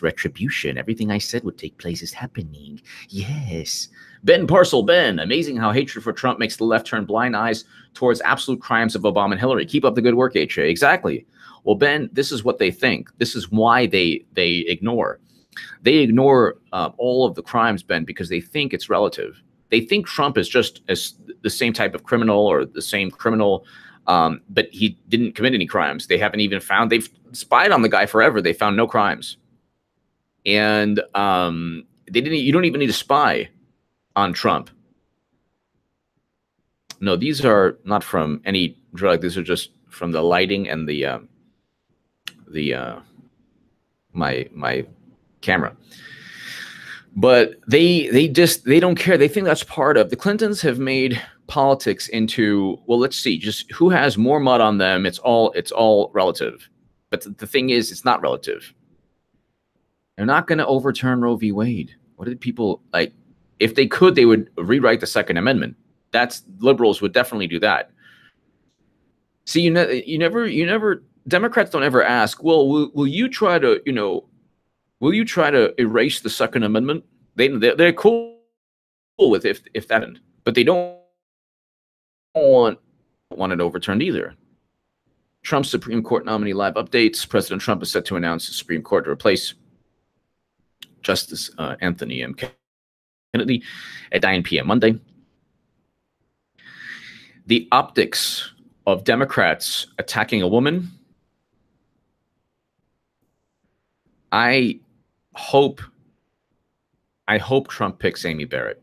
retribution. Everything I said would take place is happening. Yes. Ben Parcel, Ben, amazing how hatred for Trump makes the left turn blind eyes towards absolute crimes of Obama and Hillary. Keep up the good work, HA. Exactly. Well, Ben, this is what they think. This is why they ignore. They ignore all of the crimes, Ben, because they think it's relative. They think Trump is just as the same type of criminal or the same criminal, but he didn't commit any crimes. They haven't even found, they've spied on the guy forever. They found no crimes. And you don't even need to spy on Trump. No, these are not from any drug. These are just from the lighting and my camera. But they don't care. They think that's part of the Clintons have made politics into, well, let's see, just who has more mud on them. It's all relative. But the thing is, it's not relative. They're not going to overturn Roe v. Wade. What did people like? If they could, they would rewrite the Second Amendment. Liberals would definitely do that. See, you never Democrats don't ever ask, well, will you try to erase the Second Amendment? They're cool with if that happened, but they don't want it overturned either. Trump's Supreme Court nominee live updates. President Trump is set to announce the Supreme Court to replace Justice Anthony M. Kennedy at 9 p.m. Monday. The optics of Democrats attacking a woman. I hope Trump picks Amy Barrett.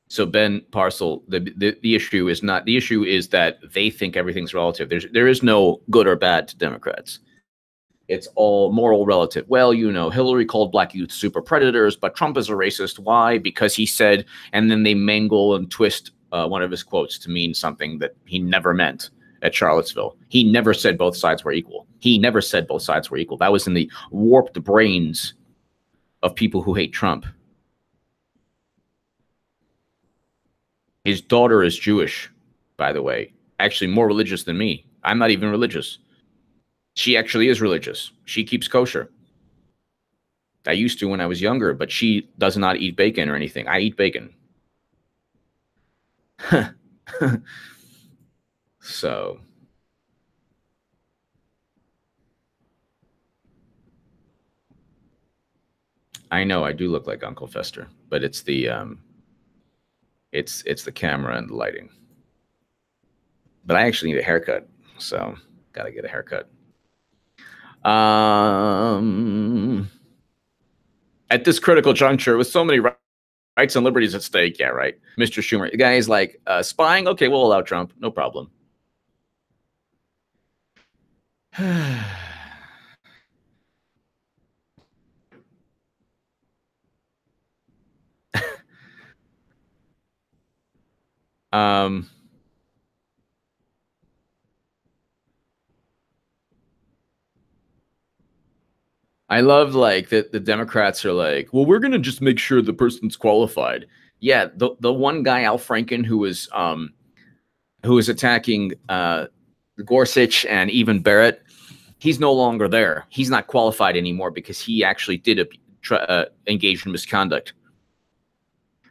So Ben Parcel, the issue is not, the issue is that they think everything's relative. There is no good or bad to Democrats. It's all moral relative. Well, Hillary called black youth super predators, but Trump is a racist. Why? Because he said, and then they mangle and twist one of his quotes to mean something that he never meant at Charlottesville. He never said both sides were equal. He never said both sides were equal. That was in the warped brains of people who hate Trump. His daughter is Jewish, by the way, actually more religious than me. I'm not even religious. She actually is religious. She keeps kosher. I used to when I was younger, but she does not eat bacon or anything. I eat bacon. So I know I do look like Uncle Fester, but it's the it's the camera and the lighting. But I actually need a haircut, so gotta get a haircut. At this critical juncture, with so many rights and liberties at stake, yeah, right. Mr. Schumer, the guy is like, spying? Okay, we'll allow Trump, no problem. I love like that the Democrats are like, well, we're gonna just make sure the person's qualified. Yeah, the one guy, Al Franken, who was attacking Gorsuch and even Barrett, he's no longer there. He's not qualified anymore because he actually did engage in misconduct.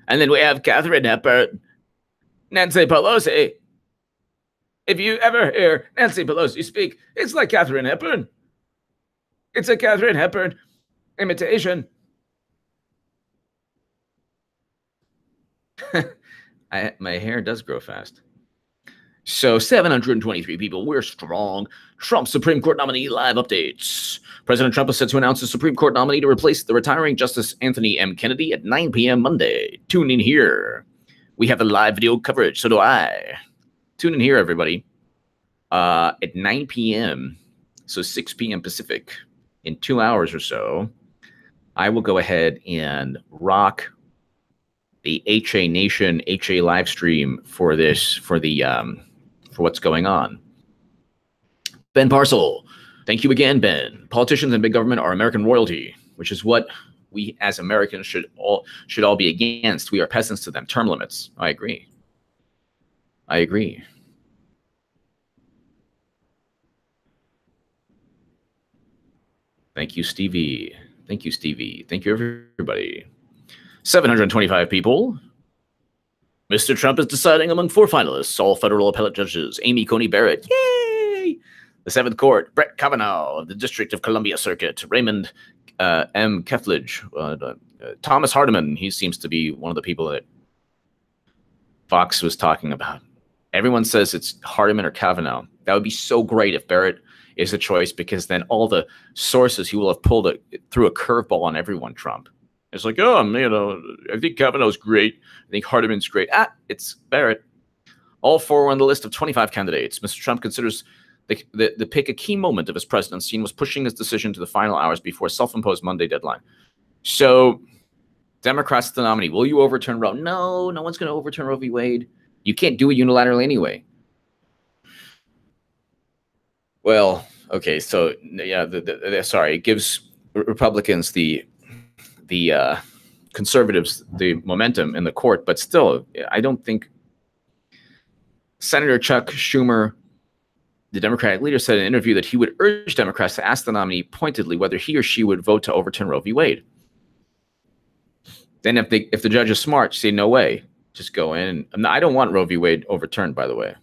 And then we have Catherine Hepburn, Nancy Pelosi. If you ever hear Nancy Pelosi speak, it's like Katharine Hepburn. It's a Katharine Hepburn imitation. My hair does grow fast. So 723 people, we're strong. Trump Supreme Court nominee live updates. President Trump is set to announce a Supreme Court nominee to replace the retiring Justice Anthony M. Kennedy at 9 p.m. Monday. Tune in here. We have the live video coverage, so do I. Tune in here, everybody. At 9 p.m., so 6 p.m. Pacific, in 2 hours or so, I will go ahead and rock the HA Nation HA live stream for this, for what's going on. Ben Parcel, thank you again, Ben. Politicians and big government are American royalty, which is what we as Americans should all be against. We are peasants to them. Term limits. I agree. I agree. Thank you, Stevie. Thank you, Stevie. Thank you, everybody. 725 people. Mr. Trump is deciding among 4 finalists, all federal appellate judges. Amy Coney Barrett. Yay! The 7th Court, Brett Kavanaugh of the District of Columbia Circuit. Raymond M. Kethledge. Thomas Hardiman. He seems to be one of the people that Fox was talking about. Everyone says it's Hardiman or Kavanaugh. That would be so great if Barrett is a choice, because then all the sources he will have pulled threw a curveball on everyone, Trump. It's like, oh, I think Kavanaugh's great. I think Hardiman's great. It's Barrett. All 4 were on the list of 25 candidates. Mr. Trump considers the pick a key moment of his presidency and was pushing his decision to the final hours before self-imposed Monday deadline. So, Democrats, the nominee. Will you overturn Roe? No, no one's going to overturn Roe v. Wade. You can't do it unilaterally anyway. Well, okay, so yeah, sorry, it gives Republicans the conservatives the momentum in the court, but still, I don't think Senator Chuck Schumer, the Democratic leader, said in an interview that he would urge Democrats to ask the nominee pointedly whether he or she would vote to overturn Roe v. Wade. Then if the judge is smart, say no way, just go in. I don't want Roe v. Wade overturned, by the way.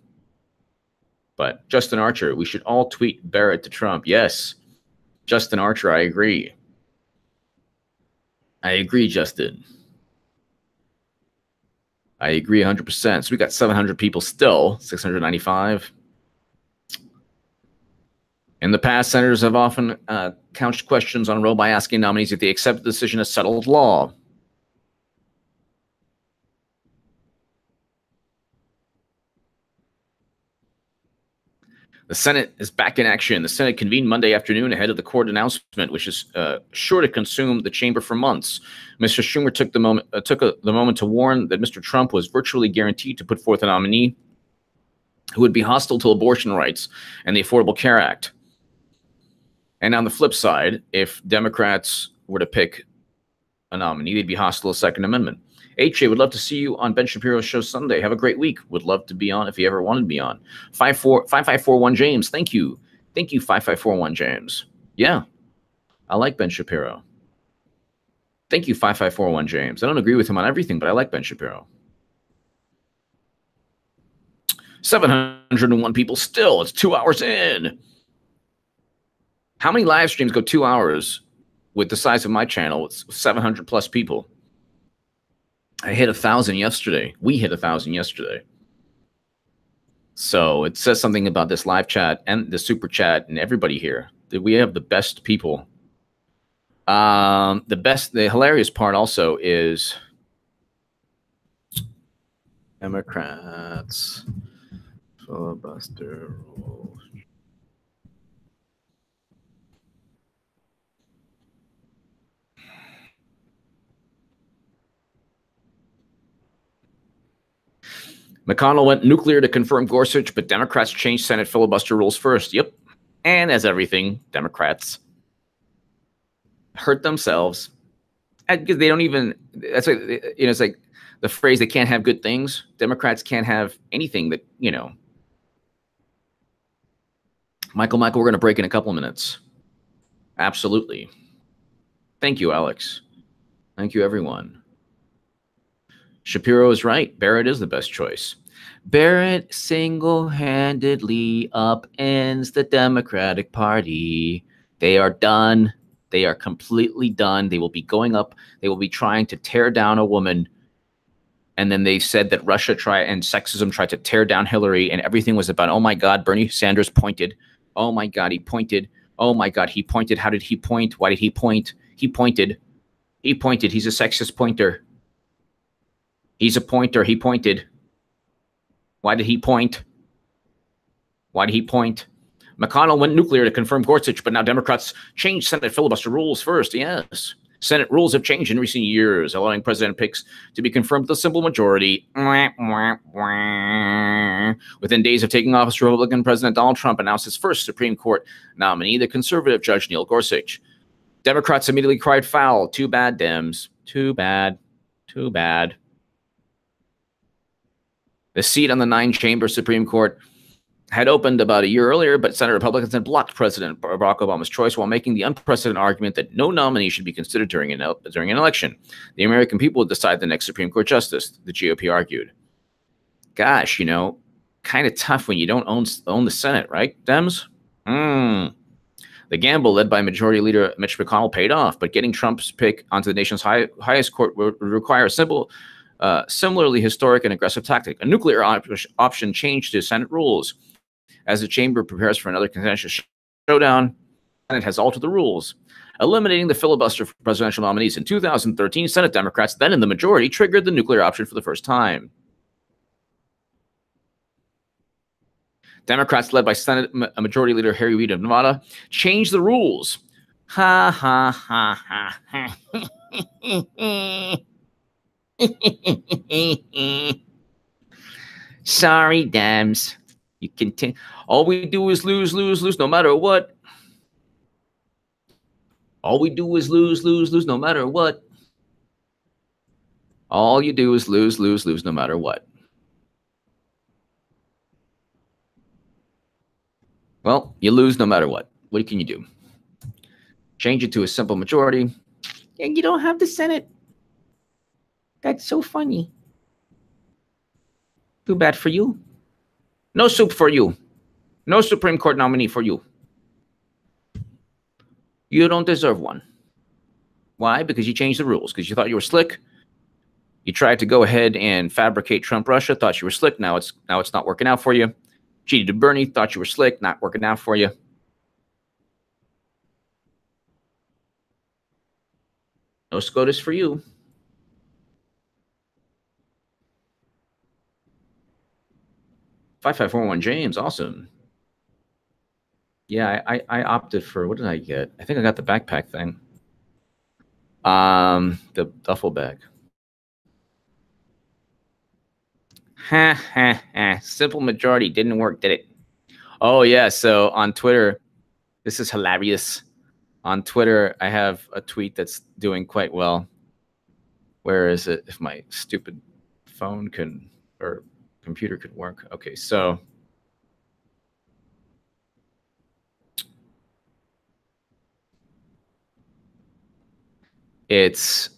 But Justin Archer, we should all tweet Barrett to Trump. Yes, Justin Archer, I agree. I agree, Justin. I agree 100%. So we got 700 people still, 695. In the past, senators have often couched questions on Roe by asking nominees if they accept the decision as settled law. The Senate is back in action. The Senate convened Monday afternoon ahead of the court announcement, which is sure to consume the chamber for months. Mr. Schumer took the moment to warn that Mr. Trump was virtually guaranteed to put forth a nominee who would be hostile to abortion rights and the Affordable Care Act. And on the flip side, if Democrats were to pick a nominee, they'd be hostile to the Second Amendment. HJ, would love to see you on Ben Shapiro's show Sunday. Have a great week. Would love to be on if you ever wanted to be on. 5541 James, thank you. Thank you, 5541 James. Yeah, I like Ben Shapiro. Thank you, 5541 James. I don't agree with him on everything, but I like Ben Shapiro. 701 people still. It's 2 hours in. How many live streams go 2 hours with the size of my channel? It's 700 plus people. I hit 1,000 yesterday. We hit 1,000 yesterday. So it says something about this live chat and the super chat and everybody here that we have the best people. The hilarious part also is Democrats filibuster rules. McConnell went nuclear to confirm Gorsuch, but Democrats changed Senate filibuster rules first. Yep. And as everything, Democrats hurt themselves. Because they don't even, that's like, it's like the phrase, they can't have good things. Democrats can't have anything that, Michael, we're going to break in a couple of minutes. Absolutely. Thank you, Alex. Thank you, everyone. Shapiro is right. Barrett is the best choice. Barrett single-handedly upends the Democratic Party. They are done. They are completely done. They will be going up. They will be trying to tear down a woman. And then they said that Russia and sexism tried to tear down Hillary, and everything was about, oh my God, Bernie Sanders pointed. Oh my God, he pointed. Oh my God, he pointed. How did he point? Why did he point? He pointed. He pointed. He's a sexist pointer. He's a pointer. He pointed. Why did he point? Why did he point? McConnell went nuclear to confirm Gorsuch, but now Democrats changed Senate filibuster rules first. Yes. Senate rules have changed in recent years, allowing president picks to be confirmed with a simple majority. Within days of taking office, Republican President Donald Trump announced his first Supreme Court nominee, the conservative Judge Neil Gorsuch. Democrats immediately cried foul. Too bad, Dems. Too bad. Too bad. The seat on the 9-chamber Supreme Court had opened about a year earlier, but Senate Republicans had blocked President Barack Obama's choice while making the unprecedented argument that no nominee should be considered during an election. The American people would decide the next Supreme Court justice, the GOP argued. Gosh, you know, kind of tough when you don't own the Senate, right, Dems? The gamble led by Majority Leader Mitch McConnell paid off, but getting Trump's pick onto the nation's highest court would require a similarly historic and aggressive tactic. A nuclear option changed to Senate rules. As the chamber prepares for another contentious showdown, the Senate has altered the rules, eliminating the filibuster for presidential nominees. In 2013, Senate Democrats, then in the majority, triggered the nuclear option for the first time. Democrats, led by Senate Majority Leader Harry Reid of Nevada, changed the rules. Ha, ha, ha, ha, ha. Sorry, Dems. You continue. All we do is lose, lose, lose, no matter what. All we do is lose, lose, lose, no matter what. All you do is lose, lose, lose, no matter what. Well, you lose no matter what. What can you do? Change it to a simple majority, and you don't have the Senate. That's so funny. Too bad for you. No soup for you. No Supreme Court nominee for you. You don't deserve one. Why? Because you changed the rules. Because you thought you were slick. You tried to go ahead and fabricate Trump Russia. Thought you were slick. Now it's not working out for you. Cheated to Bernie. Thought you were slick. Not working out for you. No SCOTUS for you. $5541 James, awesome. Yeah, I opted for, what did I get? I think I got the backpack thing. The duffel bag. Ha ha ha. Simple majority didn't work, did it? Oh yeah, so on Twitter, this is hilarious. On Twitter, I have a tweet that's doing quite well. Where is it? If my stupid phone can, or computer could work. Okay, so it's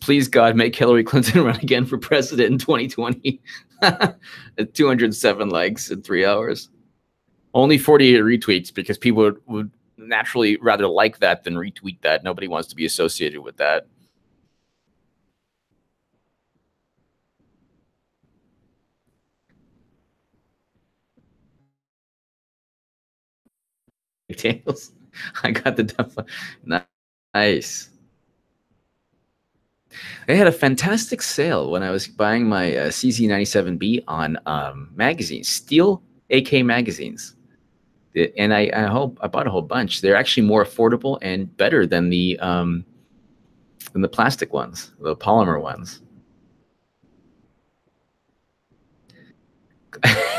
please God, make Hillary Clinton run again for president in 2020. 207 likes in 3 hours. Only 48 retweets because people would naturally rather like that than retweet that. Nobody wants to be associated with that. Tails. I got the nice. They had a fantastic sale when I was buying my CZ97B on magazines, Steel AK magazines, and I bought a whole bunch. They're actually more affordable and better than the plastic ones, the polymer ones.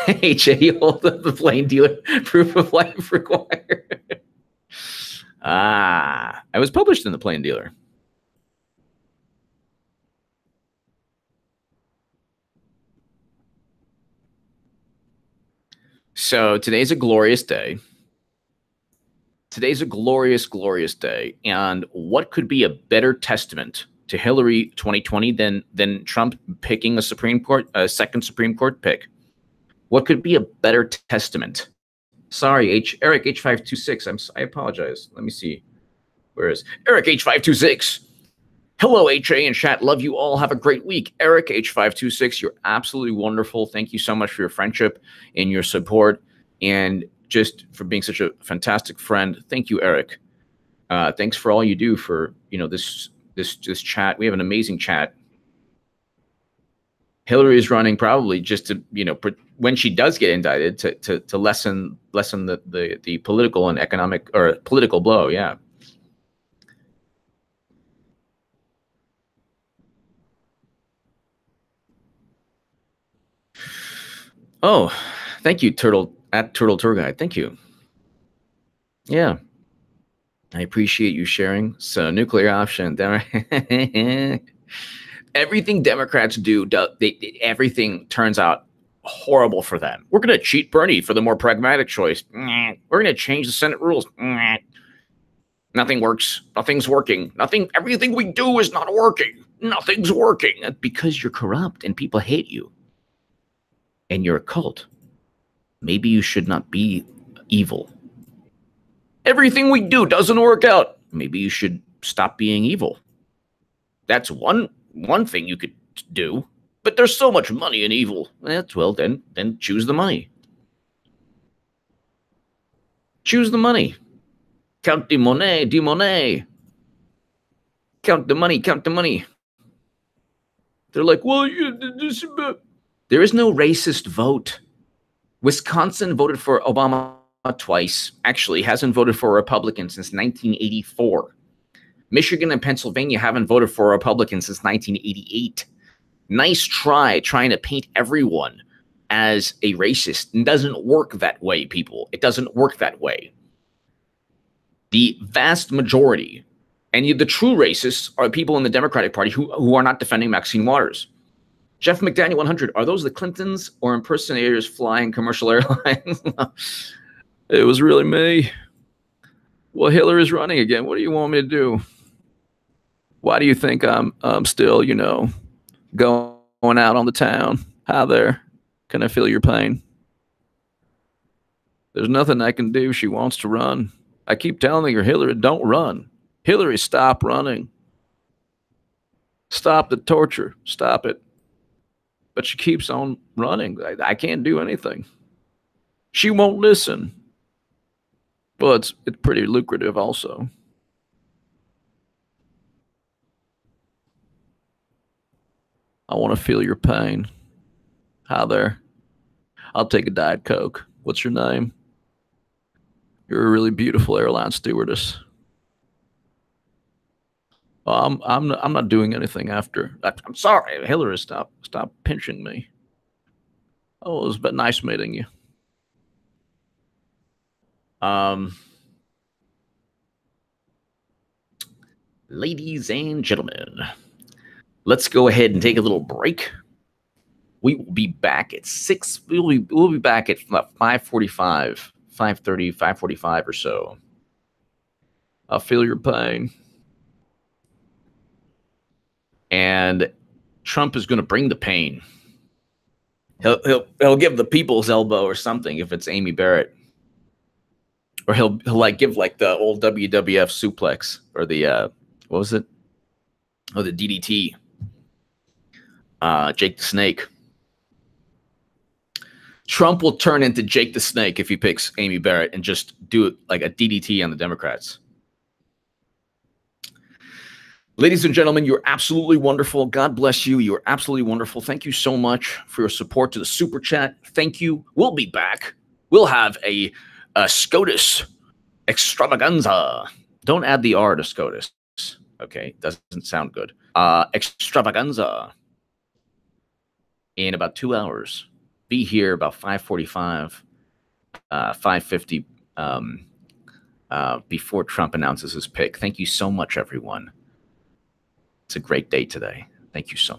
HA, hold up the plain dealer, proof of life required. I was published in the Plain Dealer. So today's a glorious day. Today's a glorious, glorious day. And what could be a better testament to Hillary 2020 than Trump picking a second Supreme Court pick? What could be a better testament? Sorry, Eric H526. I apologize. Let me see. Where is Eric H526? Hello, HA and chat. Love you all. Have a great week. Eric H526, you're absolutely wonderful. Thank you so much for your friendship and your support, and just for being such a fantastic friend. Thank you, Eric. Thanks for all you do for this chat. We have an amazing chat. Hillary is running probably just to when she does get indicted to lessen the political and economic or political blow. Yeah. Oh, thank you, Turtle Tour Guide. Thank you. Yeah. I appreciate you sharing. So nuclear option. Everything Democrats do, everything turns out horrible for them. We're going to cheat Bernie for the more pragmatic choice. We're going to change the Senate rules. Nothing works. Nothing's working. Everything we do is not working. Nothing's working. Because you're corrupt and people hate you. And you're a cult. Maybe you should not be evil. Everything we do doesn't work out. Maybe you should stop being evil. That's one thing you could do. But there's so much money in evil. Well, then choose the money. Choose the money. Count the money. Count the money, count the money. They're like, well, there is no racist vote. Wisconsin voted for Obama twice. Actually, hasn't voted for a Republican since 1984. Michigan and Pennsylvania haven't voted for a Republican since 1988. Nice try trying to paint everyone as a racist. It doesn't work that way, people. It doesn't work that way. The vast majority, and the true racists, are people in the Democratic Party who are not defending Maxine Waters. Jeff McDaniel 100, are those the Clintons or impersonators flying commercial airlines? It was really me. Well, Hillary's running again. What do you want me to do? Why do you think I'm still, going out on the town? Hi there. Can I feel your pain? There's nothing I can do. She wants to run. I keep telling her, Hillary, don't run. Hillary, stop running. Stop the torture. Stop it. But she keeps on running. I can't do anything. She won't listen. But it's pretty lucrative also. I want to feel your pain. Hi there. I'll take a Diet Coke. What's your name? You're a really beautiful airline stewardess. I'm not doing anything after. I'm sorry, Hillary. Stop pinching me. Oh, it was but nice meeting you. Ladies and gentlemen, let's go ahead and take a little break. We will be back at 6. We'll be back at 5:45, 5:30, 5:45 or so. I'll feel your pain. And Trump is going to bring the pain. He'll give the people's elbow or something if it's Amy Barrett. Or he'll like give like the old WWF suplex or the what was it? Oh, the DDT. Jake the Snake. Trump will turn into Jake the Snake if he picks Amy Barrett and just do it like a DDT on the Democrats. Ladies and gentlemen, you're absolutely wonderful. God bless you. You're absolutely wonderful. Thank you so much for your support to the Super Chat. Thank you. We'll be back. We'll have a SCOTUS extravaganza. Don't add the R to SCOTUS. Okay, doesn't sound good. Extravaganza in about 2 hours. Be here about 5:45, 5:50 before Trump announces his pick. Thank you so much, everyone. It's a great day today. Thank you so much.